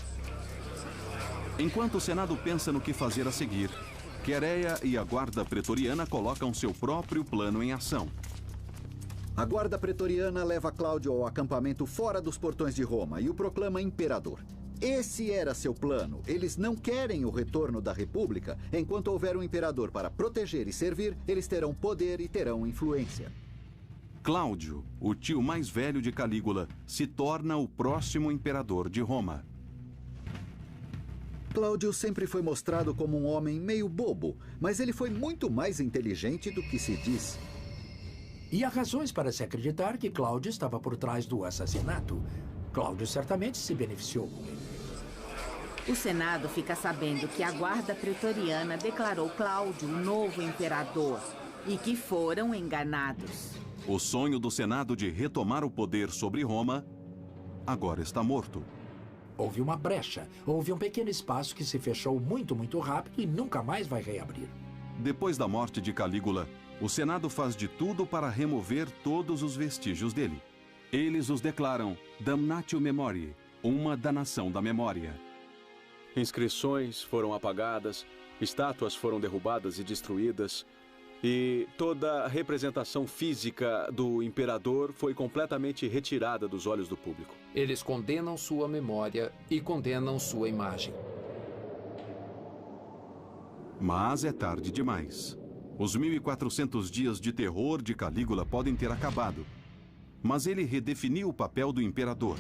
Enquanto o Senado pensa no que fazer a seguir, Queréia e a Guarda Pretoriana colocam seu próprio plano em ação. A Guarda Pretoriana leva Cláudio ao acampamento fora dos portões de Roma e o proclama imperador. Esse era seu plano. Eles não querem o retorno da República. Enquanto houver um imperador para proteger e servir, eles terão poder e terão influência. Cláudio, o tio mais velho de Calígula, se torna o próximo imperador de Roma. Cláudio sempre foi mostrado como um homem meio bobo, mas ele foi muito mais inteligente do que se diz. E há razões para se acreditar que Cláudio estava por trás do assassinato. Cláudio certamente se beneficiou com ele. O Senado fica sabendo que a Guarda Pretoriana declarou Cláudio o novo imperador e que foram enganados. O sonho do Senado de retomar o poder sobre Roma agora está morto. Houve uma brecha, houve um pequeno espaço que se fechou muito rápido e nunca mais vai reabrir. Depois da morte de Calígula, o Senado faz de tudo para remover todos os vestígios dele. Eles os declaram damnatio memoriae, uma danação da memória. Inscrições foram apagadas, estátuas foram derrubadas e destruídas, e toda a representação física do imperador foi completamente retirada dos olhos do público. Eles condenam sua memória e condenam sua imagem. Mas é tarde demais. Os 1.400 dias de terror de Calígula podem ter acabado. Mas ele redefiniu o papel do imperador.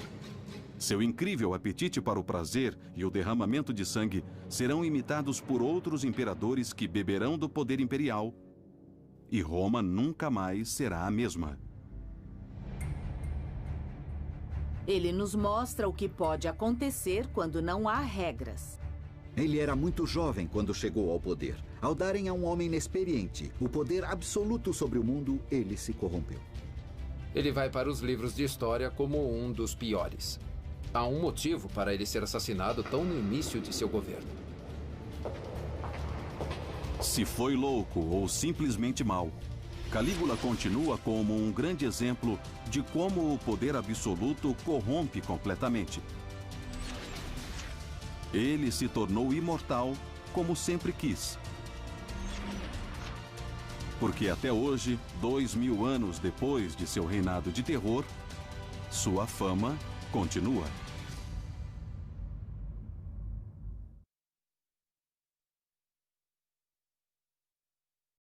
Seu incrível apetite para o prazer e o derramamento de sangue serão imitados por outros imperadores que beberão do poder imperial. E Roma nunca mais será a mesma. Ele nos mostra o que pode acontecer quando não há regras. Ele era muito jovem quando chegou ao poder. Ao darem a um homem inexperiente o poder absoluto sobre o mundo, ele se corrompeu. Ele vai para os livros de história como um dos piores. Há um motivo para ele ser assassinado tão no início de seu governo. Se foi louco ou simplesmente mau, Calígula continua como um grande exemplo de como o poder absoluto corrompe completamente. Ele se tornou imortal como sempre quis. Porque até hoje, 2000 anos depois de seu reinado de terror, sua fama continua.